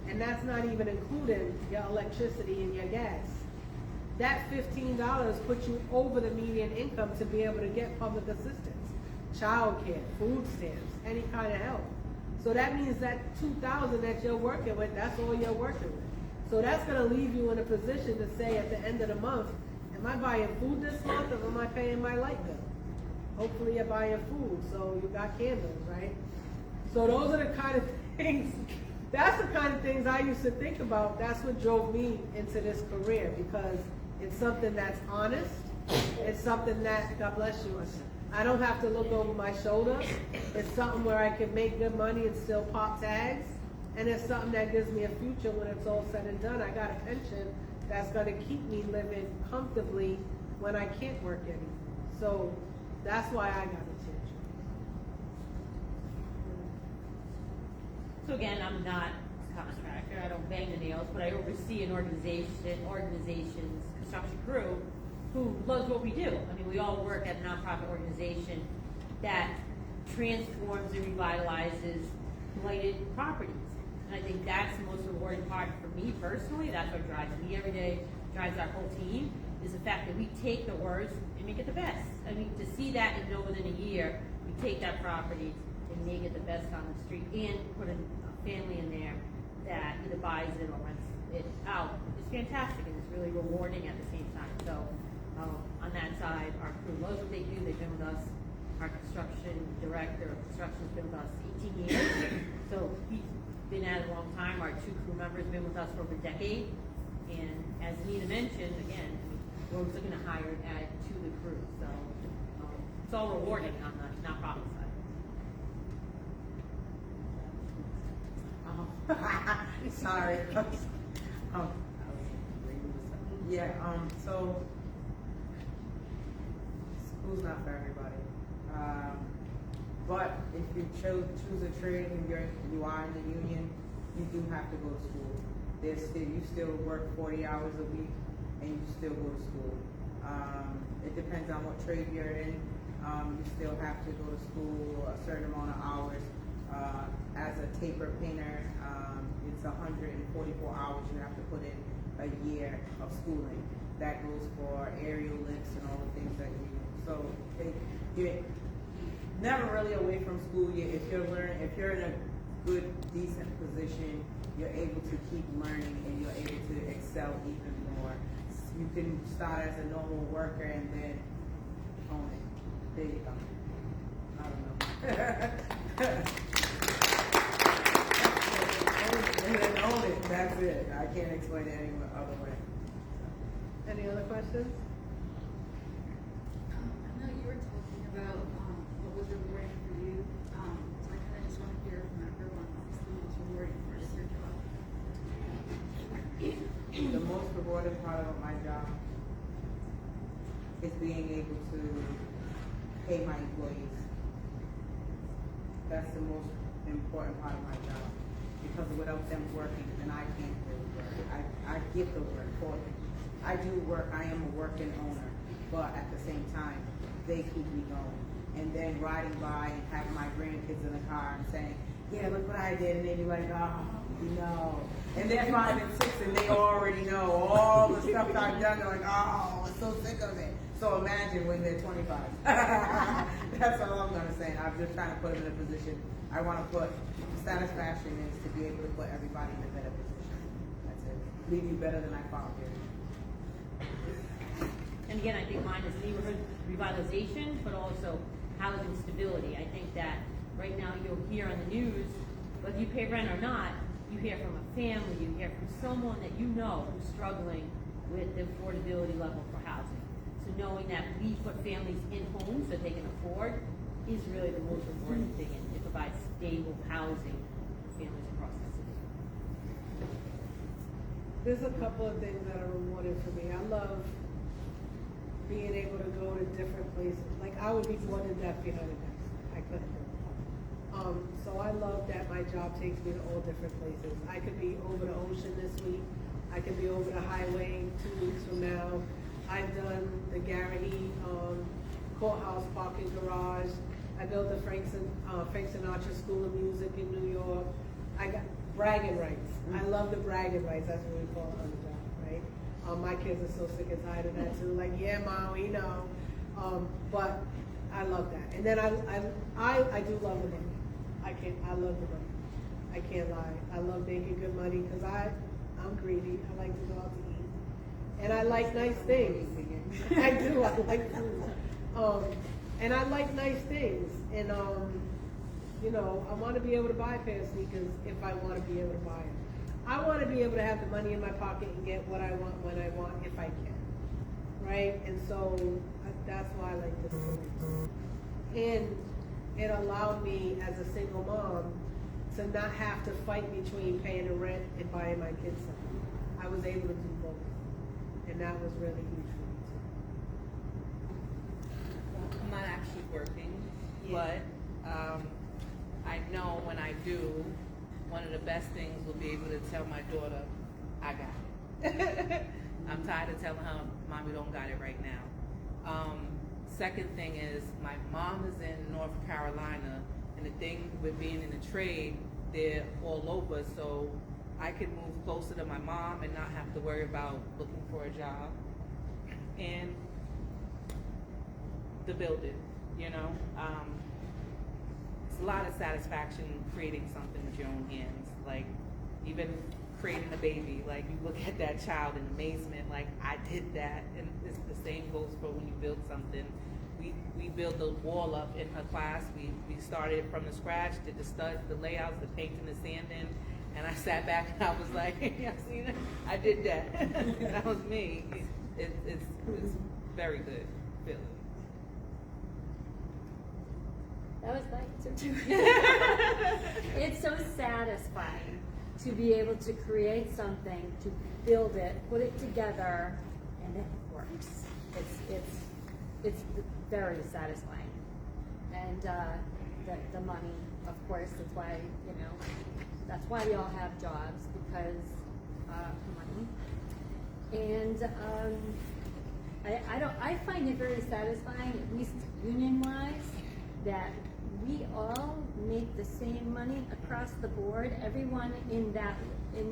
And that's not even including your electricity and your gas. That $15 puts you over the median income to be able to get public assistance, child care, food stamps, any kind of help. So that means that $2,000 that you're working with, that's all you're working with. So that's going to leave you in a position to say at the end of the month, am I buying food this month, or am I paying my light bill? Hopefully you're buying food, so you got candles, right? So those are the kind of things, that's the kind of things I used to think about. That's what drove me into this career, because it's something that's honest. It's something that, God bless you, I don't have to look over my shoulder. It's something where I can make good money and still pop tags. And it's something that gives me a future when it's all said and done. I got a pension that's going to keep me living comfortably when I can't work anymore. So that's why I got into it. So again, I'm not a contractor, I don't bang the nails, but I oversee an organization's construction crew who loves what we do. I mean, we all work at a nonprofit organization that transforms and revitalizes blighted properties. And I think that's the most rewarding part for me personally. That's what drives me every day, drives our whole team, is the fact that we take the worst and make it the best. I mean, to see that and know within a year, we take that property and make it the best on the street and put a family in there that either buys it or rents it out. It's fantastic, and it's really rewarding at the same time. So on that side, our crew loves what they do. They've been with us. Our construction director of construction has been with us 18 years. So he's been at it a long time. Our 2 crew members have been with us for over a decade. And as Nina mentioned, again, we're always looking to hire and add to the crew. So it's all rewarding on the nonprofit side. Sorry. So school's not for everybody. But if you choose a trade and you are in the union, you do have to go to school. you still work 40 hours a week and you still go to school. It depends on what trade you're in. You still have to go to school a certain amount of hours. As a taper painter, it's 144 hours you have to put in a year of schooling. That goes for aerial lifts and all the things that you do. So you're never really away from school. If you're in a good, decent position, you're able to keep learning and you're able to excel even more. You can start as a normal worker and then own it. There you go. I don't know. And then own it. That's it. I can't explain it any other way. Any other questions? I know you were talking about what was rewarding for you. So I kind of just want to hear from everyone. Obviously, what's rewarding for your job? The most rewarding part of my job is being able to pay my employees. That's the most important part of my job. Because without them working, then I can't really work. I give the work for them. I do work, I am a working owner, but at the same time, they keep me going. And then riding by and having my grandkids in the car and saying, yeah, look what I did, and they be like, oh, no. And they're 5 and 6 and they already know all the stuff I've done. They're like, oh, I'm so sick of it. So imagine when they're 25. That's all I'm gonna say. I'm just trying to put them in a position. I want to put satisfaction is to be able to put everybody in a better position. That's it. Leave you better than I found you. And again, I think mine is neighborhood revitalization, but also housing stability. I think that right now you'll hear on the news, whether you pay rent or not, you hear from a family, you hear from someone that you know who's struggling with the affordability level for housing. So knowing that we put families in homes that they can afford is really the most important thing, and it provides stable housing for families across the city. There's a couple of things that are rewarding for me. I love being able to go to different places. Like, I would be more than deaf behind a desk. I couldn't do it. So I love that my job takes me to all different places. I could be over the ocean this week. I could be over the highway 2 weeks from now. I've done the Garrahy courthouse parking garage. I built the Frank Sinatra School of Music in New York. I got bragging rights. I love the bragging rights. That's what we call it on the job, right? My kids are so sick and tired of that too. Like, yeah, Mom, we know. But I love that. And then I do love the money. I love the money. I can't lie. I love making good money because I'm greedy. I like to go out to eat. And I like nice things. I do. I like food. And I like nice things. And, you know, I want to be able to buy a pair of sneakers if I want to be able to buy them. I want to be able to have the money in my pocket and get what I want when I want if I can. Right? And so that's why I like this so much. And it allowed me as a single mom to not have to fight between paying the rent and buying my kids something. I was able to do both. And that was really huge for me too. I'm not actually working, Yeah. but I know when I do, one of the best things will be able to tell my daughter, I got it. I'm tired of telling her, Mommy don't got it right now. Second thing is, my mom is in North Carolina, and the thing with being in the trade, they're all over, so I can move closer to my mom and not have to worry about looking for a job. And the building, you know, it's a lot of satisfaction creating something with your own hands. Like, even creating a baby, like, you look at that child in amazement, like, I did that. And it's the same goes for when you build something. We built the wall up in her class. We started it from the scratch, did the studs, the layouts, the painting, the sanding, and I sat back and I was like, yeah, see that? I did that. That was me. It's very good feeling. That was my answer too. It's so satisfying to be able to create something, to build it, put it together, and it works. It's very satisfying. And the money, of course, that's why, you know, that's why we all have jobs, because money. And I find it very satisfying, at least union-wise, that we all make the same money across the board. Everyone in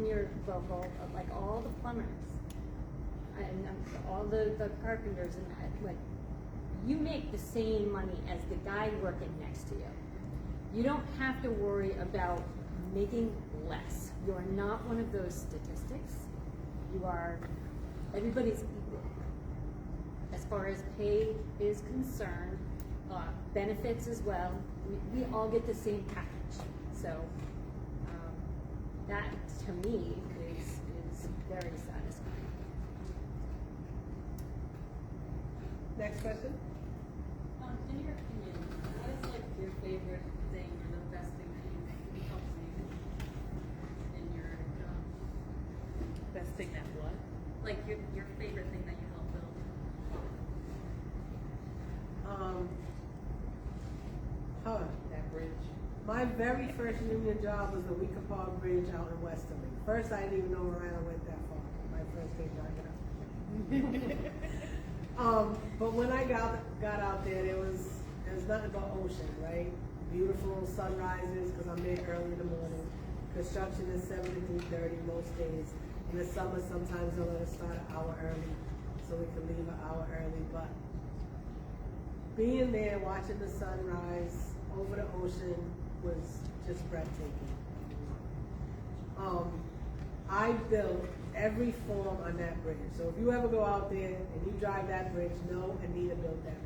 your local, like all the plumbers and all the carpenters and that, like, you make the same money as the guy working next to you. You don't have to worry about making less. You are not one of those statistics. Everybody's equal. As far as pay is concerned, benefits as well, we all get the same package. So that to me is very satisfying. Next question? In your opinion, what is like your favorite thing or the best thing that you helped you in your job? Best thing that what? Like your favorite thing that you helped build? That bridge. My very first union job was the Weikapaw Bridge out in Westerly. First, I didn't even know Rhode Island went that far. My first day driving up. But when I got out there, there was nothing but ocean, right? Beautiful sunrises, because I'm there early in the morning. Construction is 7 to 3:30 most days. In the summer, sometimes they'll let us start an hour early, so we can leave an hour early. But being there, watching the sunrise over the ocean was just breathtaking. I built every form on that bridge. So if you ever go out there and you drive that bridge, know Anita built that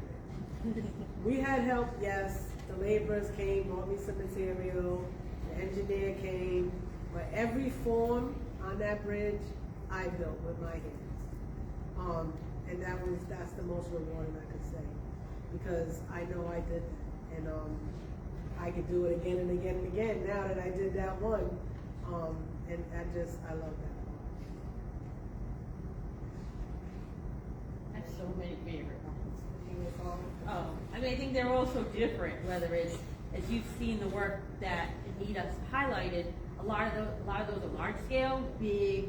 bridge. We had help, yes. The laborers came, brought me some material. The engineer came. But every form on that bridge, I built with my hands. And that's the most rewarding I could say. Because I know I did that. And I could do it again and again and again now that I did that one. And I love that. I have so many favorite ones. Oh, I mean, I think they're all so different, whether it's, as you've seen the work that Anita's highlighted, a lot of those are large scale, big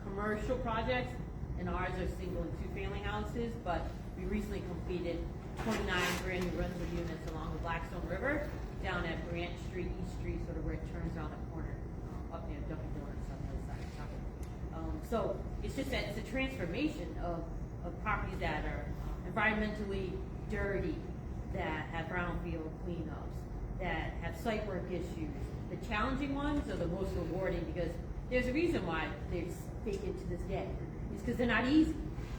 commercial projects, and ours are single and two family houses, but we recently completed 29 brand new rental units along the Blackstone River, down at Branch Street, East Street, sort of where it turns around the corner, up near Dunkin' Donuts on the other side of Pawtucket. So it's just that it's a transformation of properties that are environmentally dirty, that have brownfield cleanups, that have site work issues. The challenging ones are the most rewarding because there's a reason why they're taken to this day. It's because they're not easy.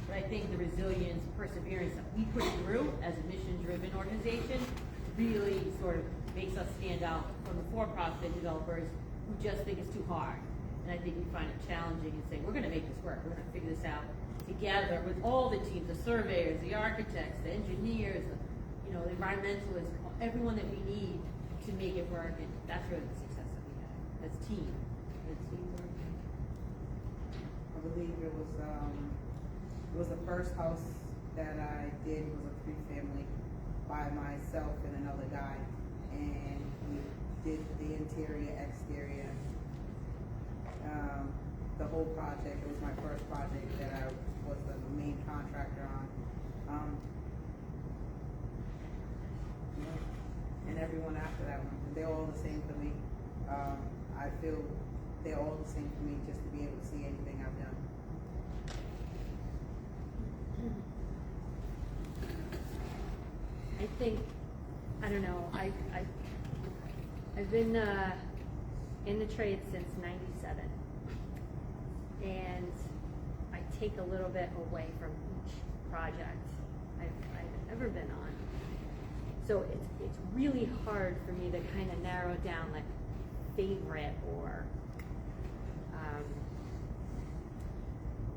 But I think the resilience, perseverance that we put through as a mission-driven organization really sort of makes us stand out from the for-profit developers who just think it's too hard. And I think we find it challenging and say, we're going to make this work. We're going to figure this out together with all the teams, the surveyors, the architects, the engineers, the environmentalists, everyone that we need to make it work. And that's really the success that we have. That's team. That's teamwork. I believe it was the first house that I did was a 3-family by myself and another guy, and we did the interior, exterior, the whole project. It was my first project that I was the main contractor on. And everyone after that one, they're all the same for me. I feel they're all the same for me just to be able to see anything I've done. I think, I don't know, I've been in the trade since '97, and I take a little bit away from each project I've ever been on. So it's really hard for me to kind of narrow down like favorite or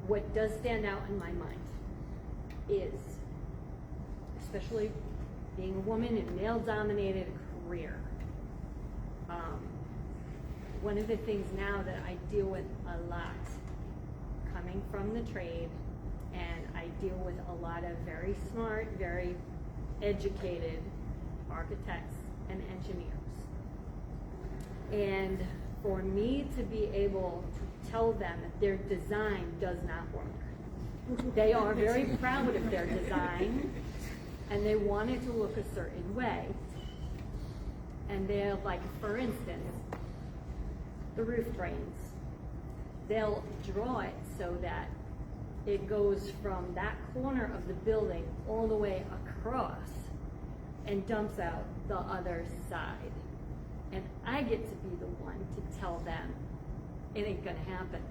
what does stand out in my mind is, especially being a woman in a male-dominated career, one of the things now that I deal with a lot, coming from the trade, and I deal with a lot of very smart, very educated architects and engineers. And for me to be able to tell them that their design does not work. They are very proud of their design, and they want it to look a certain way. And they're like, for instance, the roof drains. They'll draw it so that it goes from that corner of the building all the way across and dumps out the other side. And I get to be the one to tell them it ain't gonna happen.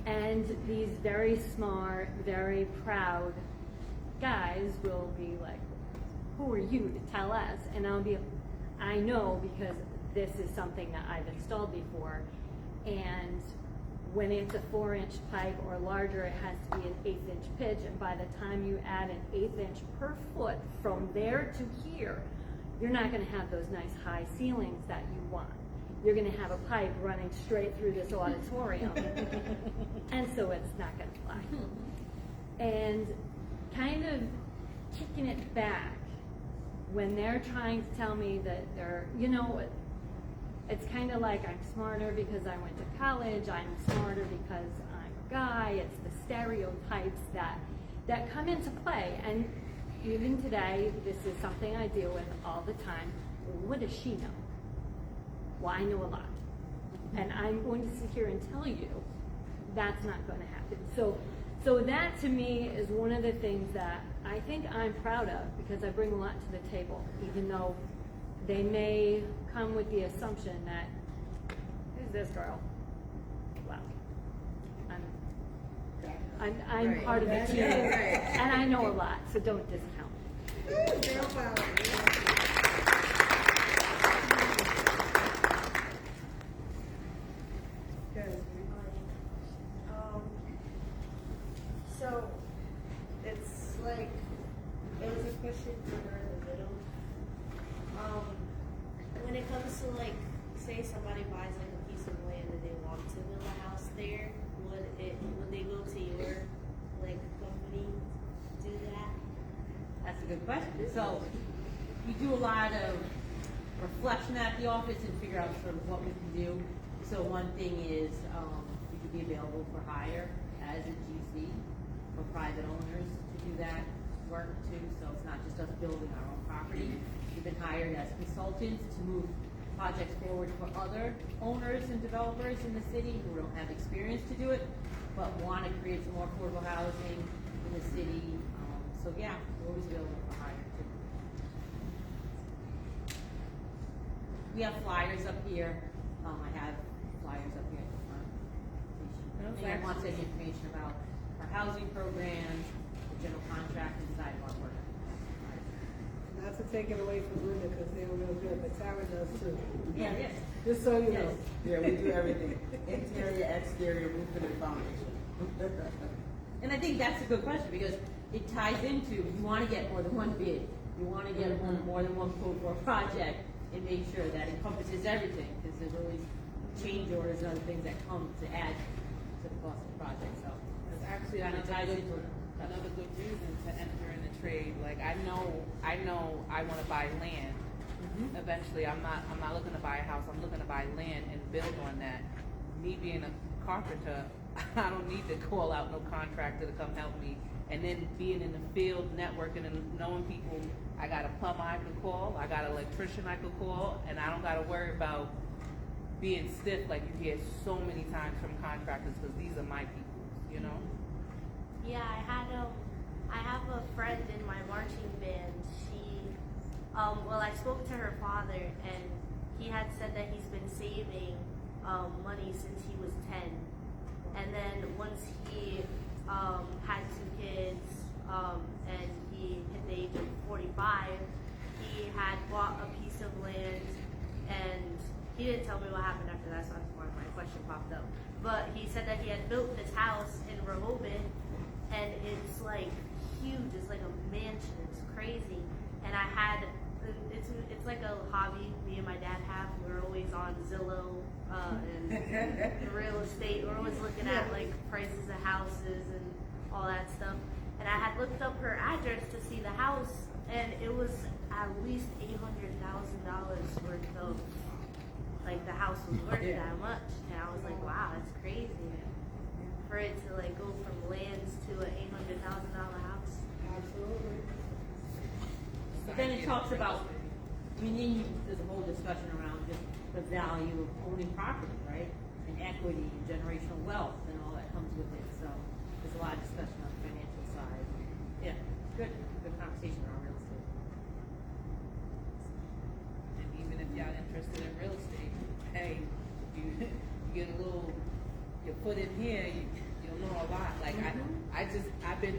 And these very smart, very proud guys will be like, who are you to tell us? And I'll be, I know, because this is something that I've installed before. And when it's a 4-inch pipe or larger, it has to be an 1/8 inch pitch. And by the time you add an 1/8 inch per foot from there to here, you're not gonna have those nice high ceilings that you want. You're gonna have a pipe running straight through this auditorium. And so it's not gonna fly. And kind of kicking it back when they're trying to tell me that they're, you know, it's kind of like I'm smarter because I went to college, I'm smarter because I'm a guy. It's the stereotypes that come into play. And even today, this is something I deal with all the time. What does she know? Well, I know a lot. And I'm going to sit here and tell you that's not going to happen. So that to me is one of the things that I think I'm proud of, because I bring a lot to the table, even though they may come with the assumption that, who's this girl? Well, I'm Right. part of the team, Right. and I know a lot, so don't discount me. Girl power. Good. So it's like it was a question for her in the middle. When it comes to like, say somebody buys like a piece of land and they want to build a house there, would they go to your like company do that? That's a good question. So we do a lot of reflection at the office and figure out sort of what we can do. So one thing is we could be available for hire as a GC for private owners to do that work too. So it's not just us building our own property. We've been hired as consultants to move projects forward for other owners and developers in the city who don't have experience to do it, but want to create some more affordable housing in the city. So yeah, we're always available for hire too. We have flyers up here. I have flyers up here at the front. If anyone wants any information about our housing programs, the general contracting side of our work. Not to take it away from Linda, because they're real good, but Tara does too. Yeah, yes. Just so you know. Yeah, we do everything. Interior, exterior, roofing, and foundation. And I think that's a good question, because it ties into, you want to get more than one bid. You want to get more than one quote for a project and make sure that encompasses everything, because there's always change orders and other things that come to add to the cost of the project. So It's actually kind of ties into it. another good reason to enter in the trade. Like I know I want to buy land. Eventually, I'm not looking to buy a house. I'm looking to buy land and build on that. Me being a carpenter, I don't need to call out no contractor to come help me. And then being in the field, networking and knowing people, I got a plumber I could call, I got an electrician I could call, and I don't got to worry about being stiff like you hear so many times from contractors, because these are my people, you know? Yeah, I have a friend in my marching band. I spoke to her father, and he had said that he's been saving money since he was 10. And then once he had 2 kids, and he hit the age of 45, he had bought a piece of land, and he didn't tell me what happened after that, so that's why my question popped up. But he said that he had built this house in Rehoboth, and it's like huge. It's like a mansion. It's crazy. And it's like a hobby me and my dad have. We're always on Zillow and real estate. We're always looking at like prices of houses and all that stuff. And I had looked up her address to see the house, and it was at least $800,000 worth of, like, the house was worth that much. And I was like, wow, that's talks about, there's a whole discussion around just the value of owning property, right? And equity and generational wealth and all that comes with it, so there's a lot of discussion on the financial side. Yeah, good conversation around real estate. And even if y'all interested in real estate, hey, you get a little, your foot in here, you'll know a lot. Like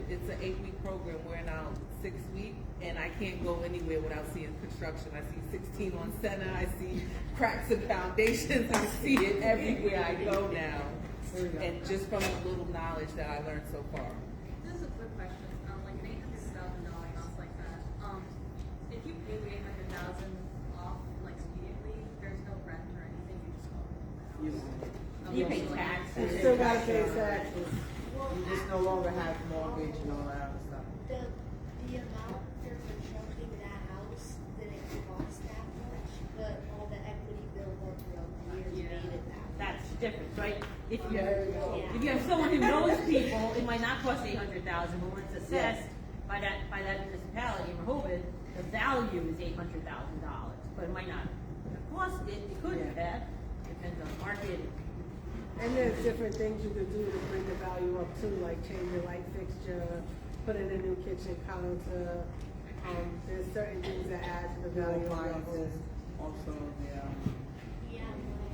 it's an 8-week program. We're now 6th week, and I can't go anywhere without seeing construction. I see 16 on center. I see cracks and foundations. I see it everywhere I go now. And just from the little knowledge that I learned so far. This is a quick question. Like an $800,000 house like that. If you pay the $800,000 off like immediately, there's no rent or anything. You just own the house. You pay taxes. You still gotta pay taxes. You just no longer have mortgage and all that other stuff. The amount for constructing that house didn't cost that much, but all the equity built up throughout the years made it that much. That's different, right? If you Yeah. if you have someone who knows people, it might not cost $800,000, but when it's assessed by that municipality in Rehoboth, the value is $800,000, but it might not have cost it. It could have. Depends on the market. And there's different things you could do to bring the value up too, like change your light fixture, put in a new kitchen counter. There's certain things that add to the value of your Appliances, home. also Yeah.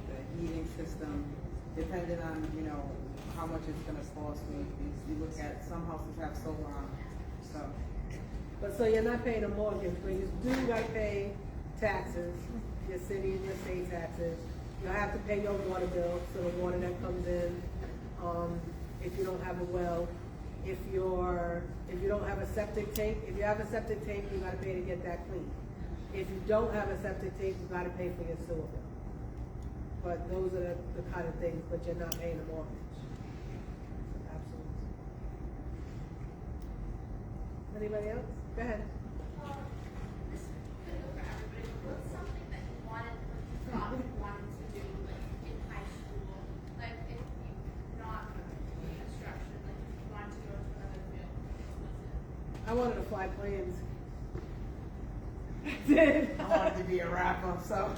the heating system, depending on, how much it's gonna cost. You look at, some houses have solar on them, so. But so you're not paying a mortgage, but you do gotta pay taxes, your city and your state taxes. You have to pay your water bill, so the water that comes in, if you don't have a well, if you don't have a septic tank, if you have a septic tank, you gotta pay to get that clean. If you don't have a septic tank, you gotta pay for your sewer bill. But those are the kind of things, but you're not paying a mortgage. Absolutely. Anybody else? Go ahead. This could go for everybody, but what's something that you thought you wanted to do, like, in high school? Like, if you, not construction, like, if you wanted to go to another field, what was it? I wanted to fly planes. I did. I wanted to be a rapper, so. I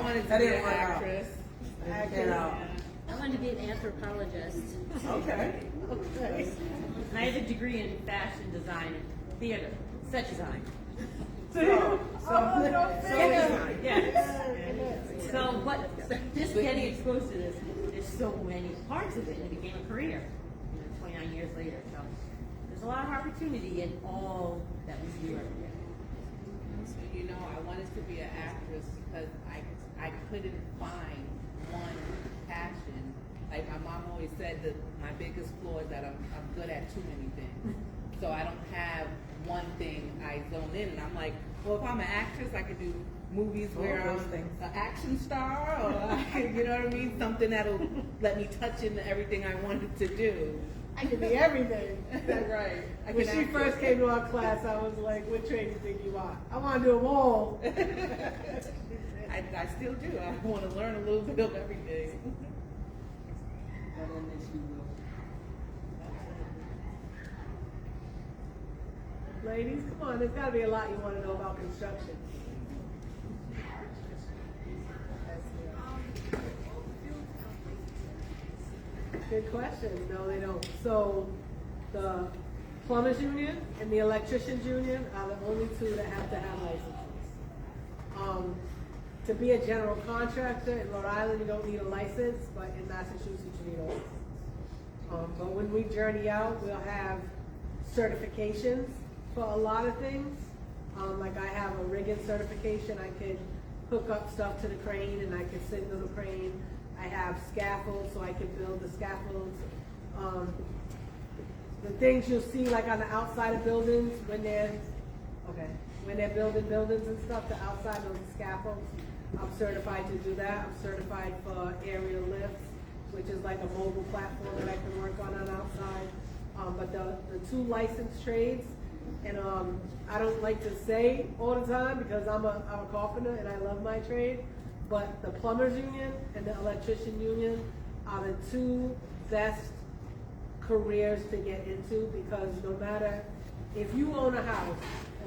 wanted to be an actress. I wanted to be an anthropologist. Okay. Okay. And I have a degree in fashion design and theater, set design. Yes. So, but just getting exposed to this, there's so many parts of it, and it became a career, 29 years later. So there's a lot of opportunity in all that we do every day. So, I wanted to be an actress because I couldn't find one passion. Like my mom always said that my biggest flaw is that I'm good at too many things. So I don't have one thing I zone in, and I'm like, well, if I'm an actress, I could do movies where I'm an action star, or you know what I mean, something that'll let me touch into everything I wanted to do. I can be everything. Right. When she first came to our class, I was like, what trade do you think you are? I want to do them all. I still do. I want to learn a little bit of everything. But in this you will. Ladies, come on, there's got to be a lot you want to know about construction. Good question. No, they don't. So the Plumbers Union and the Electricians Union are the only two that have to have licenses. To be a general contractor in Rhode Island, you don't need a license, but in Massachusetts, you need a license. But when we journey out, we'll have certifications for a lot of things. Like I have a rigging certification. I could hook up stuff to the crane and I could signal the crane. I have scaffolds, so I can build the scaffolds. The things you'll see like on the outside of buildings when they're building buildings and stuff, the outside of the scaffolds, I'm certified to do that. I'm certified for aerial lifts, which is like a mobile platform that I can work on outside. But the two licensed trades, and I don't like to say all the time because I'm a carpenter and I love my trade, but the Plumbers Union and the Electrician Union are the two best careers to get into, because no matter if you own a house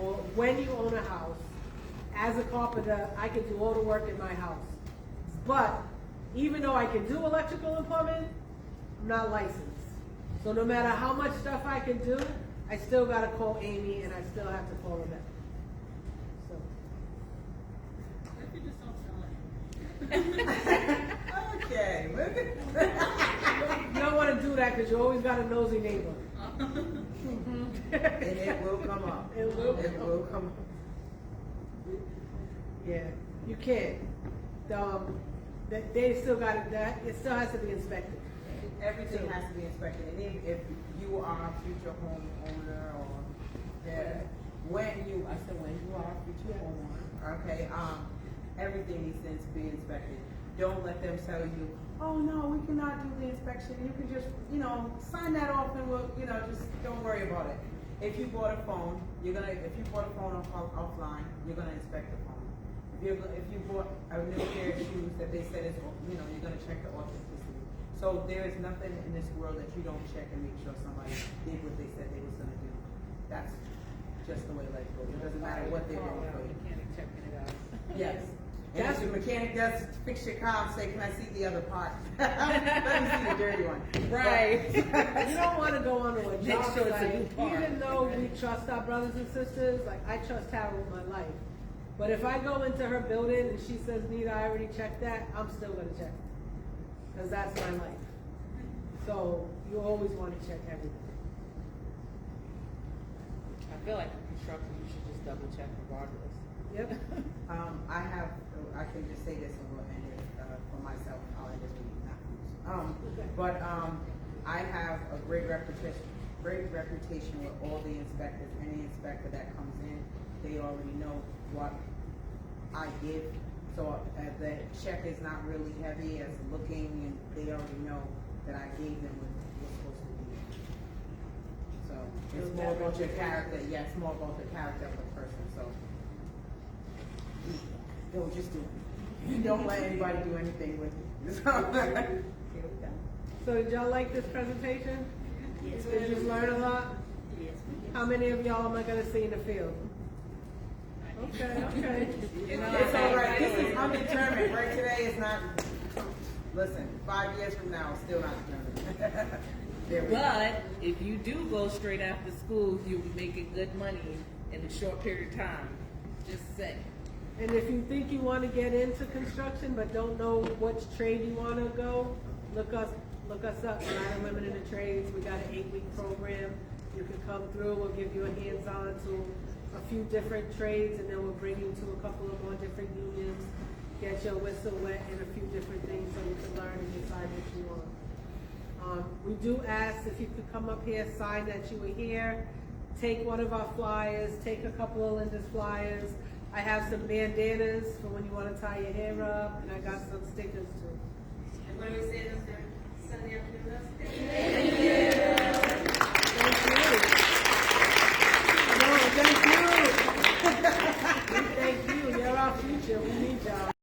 or when you own a house, as a carpenter, I can do all the work in my house. But even though I can do electrical and plumbing, I'm not licensed. So no matter how much stuff I can do, I still gotta call Amy and I still have to call her back. So. What if you just don't sell it? Okay, look You don't wanna do that because you always got a nosy neighbor. and it will come up. It will come up. Yeah, you can't. They still got it, it still has to be inspected. Everything has to be inspected, and if you are a future homeowner or when you are a future homeowner, okay, everything needs to be inspected. Don't let them tell you, oh no, we cannot do the inspection. You can just, sign that off and we'll, just don't worry about it. If you bought a phone, if you bought a phone offline, you're gonna inspect the phone. If you bought a new pair of shoes that they said is, you're gonna check the authenticity. So there is nothing in this world that you don't check and make sure somebody did what they said they was gonna do. That's just the way life goes. It doesn't matter what they're doing for you. Mechanic checking it out. Yes. And if the mechanic does fix your car, say, can I see the other part? Let me see the dirty one. Right. You don't want to go on to a Make job sure it's a site, new part. even though we trust our brothers and sisters, like I trust Tara with my life. But if I go into her building and she says, Nita, I already checked that, I'm still going to check it. Because that's my life. So you always want to check everything. I feel like in construction, you should just double check regardless. Yep. I can just say this and we'll end it for myself. I'll end it with not I have a great reputation with all the inspectors. Any inspector that comes in, they already know what I give. So the check is not really heavy as looking, and they already know that I gave them what was supposed to be. So it's more about your character. Yeah, it's more about the character of the person. So don't just do it. Don't let anybody do anything with you. So did y'all like this presentation? Yes. Did you learn a lot? Yes. How many of y'all am I going to see in the field? Okay. It's all right. I'm determined. Right today is not. Listen, 5 years from now, it's still not determined. There we go. But if you do go straight after school, you'll be making good money in a short period of time. Just say. And if you think you want to get into construction but don't know which trade you want to go, look us up, Rhode Island Women in the Trades. We got an 8-week program. You can come through. We'll give you a hands-on to a few different trades, and then we'll bring you to a couple of more different unions, get your whistle wet in a few different things so you can learn and decide what you want. We do ask if you could come up here, sign that you were here, take one of our flyers, take a couple of Linda's flyers. I have some bandanas for when you want to tie your hair up, and I got some stickers too. And what do we say to Sunday afternoon?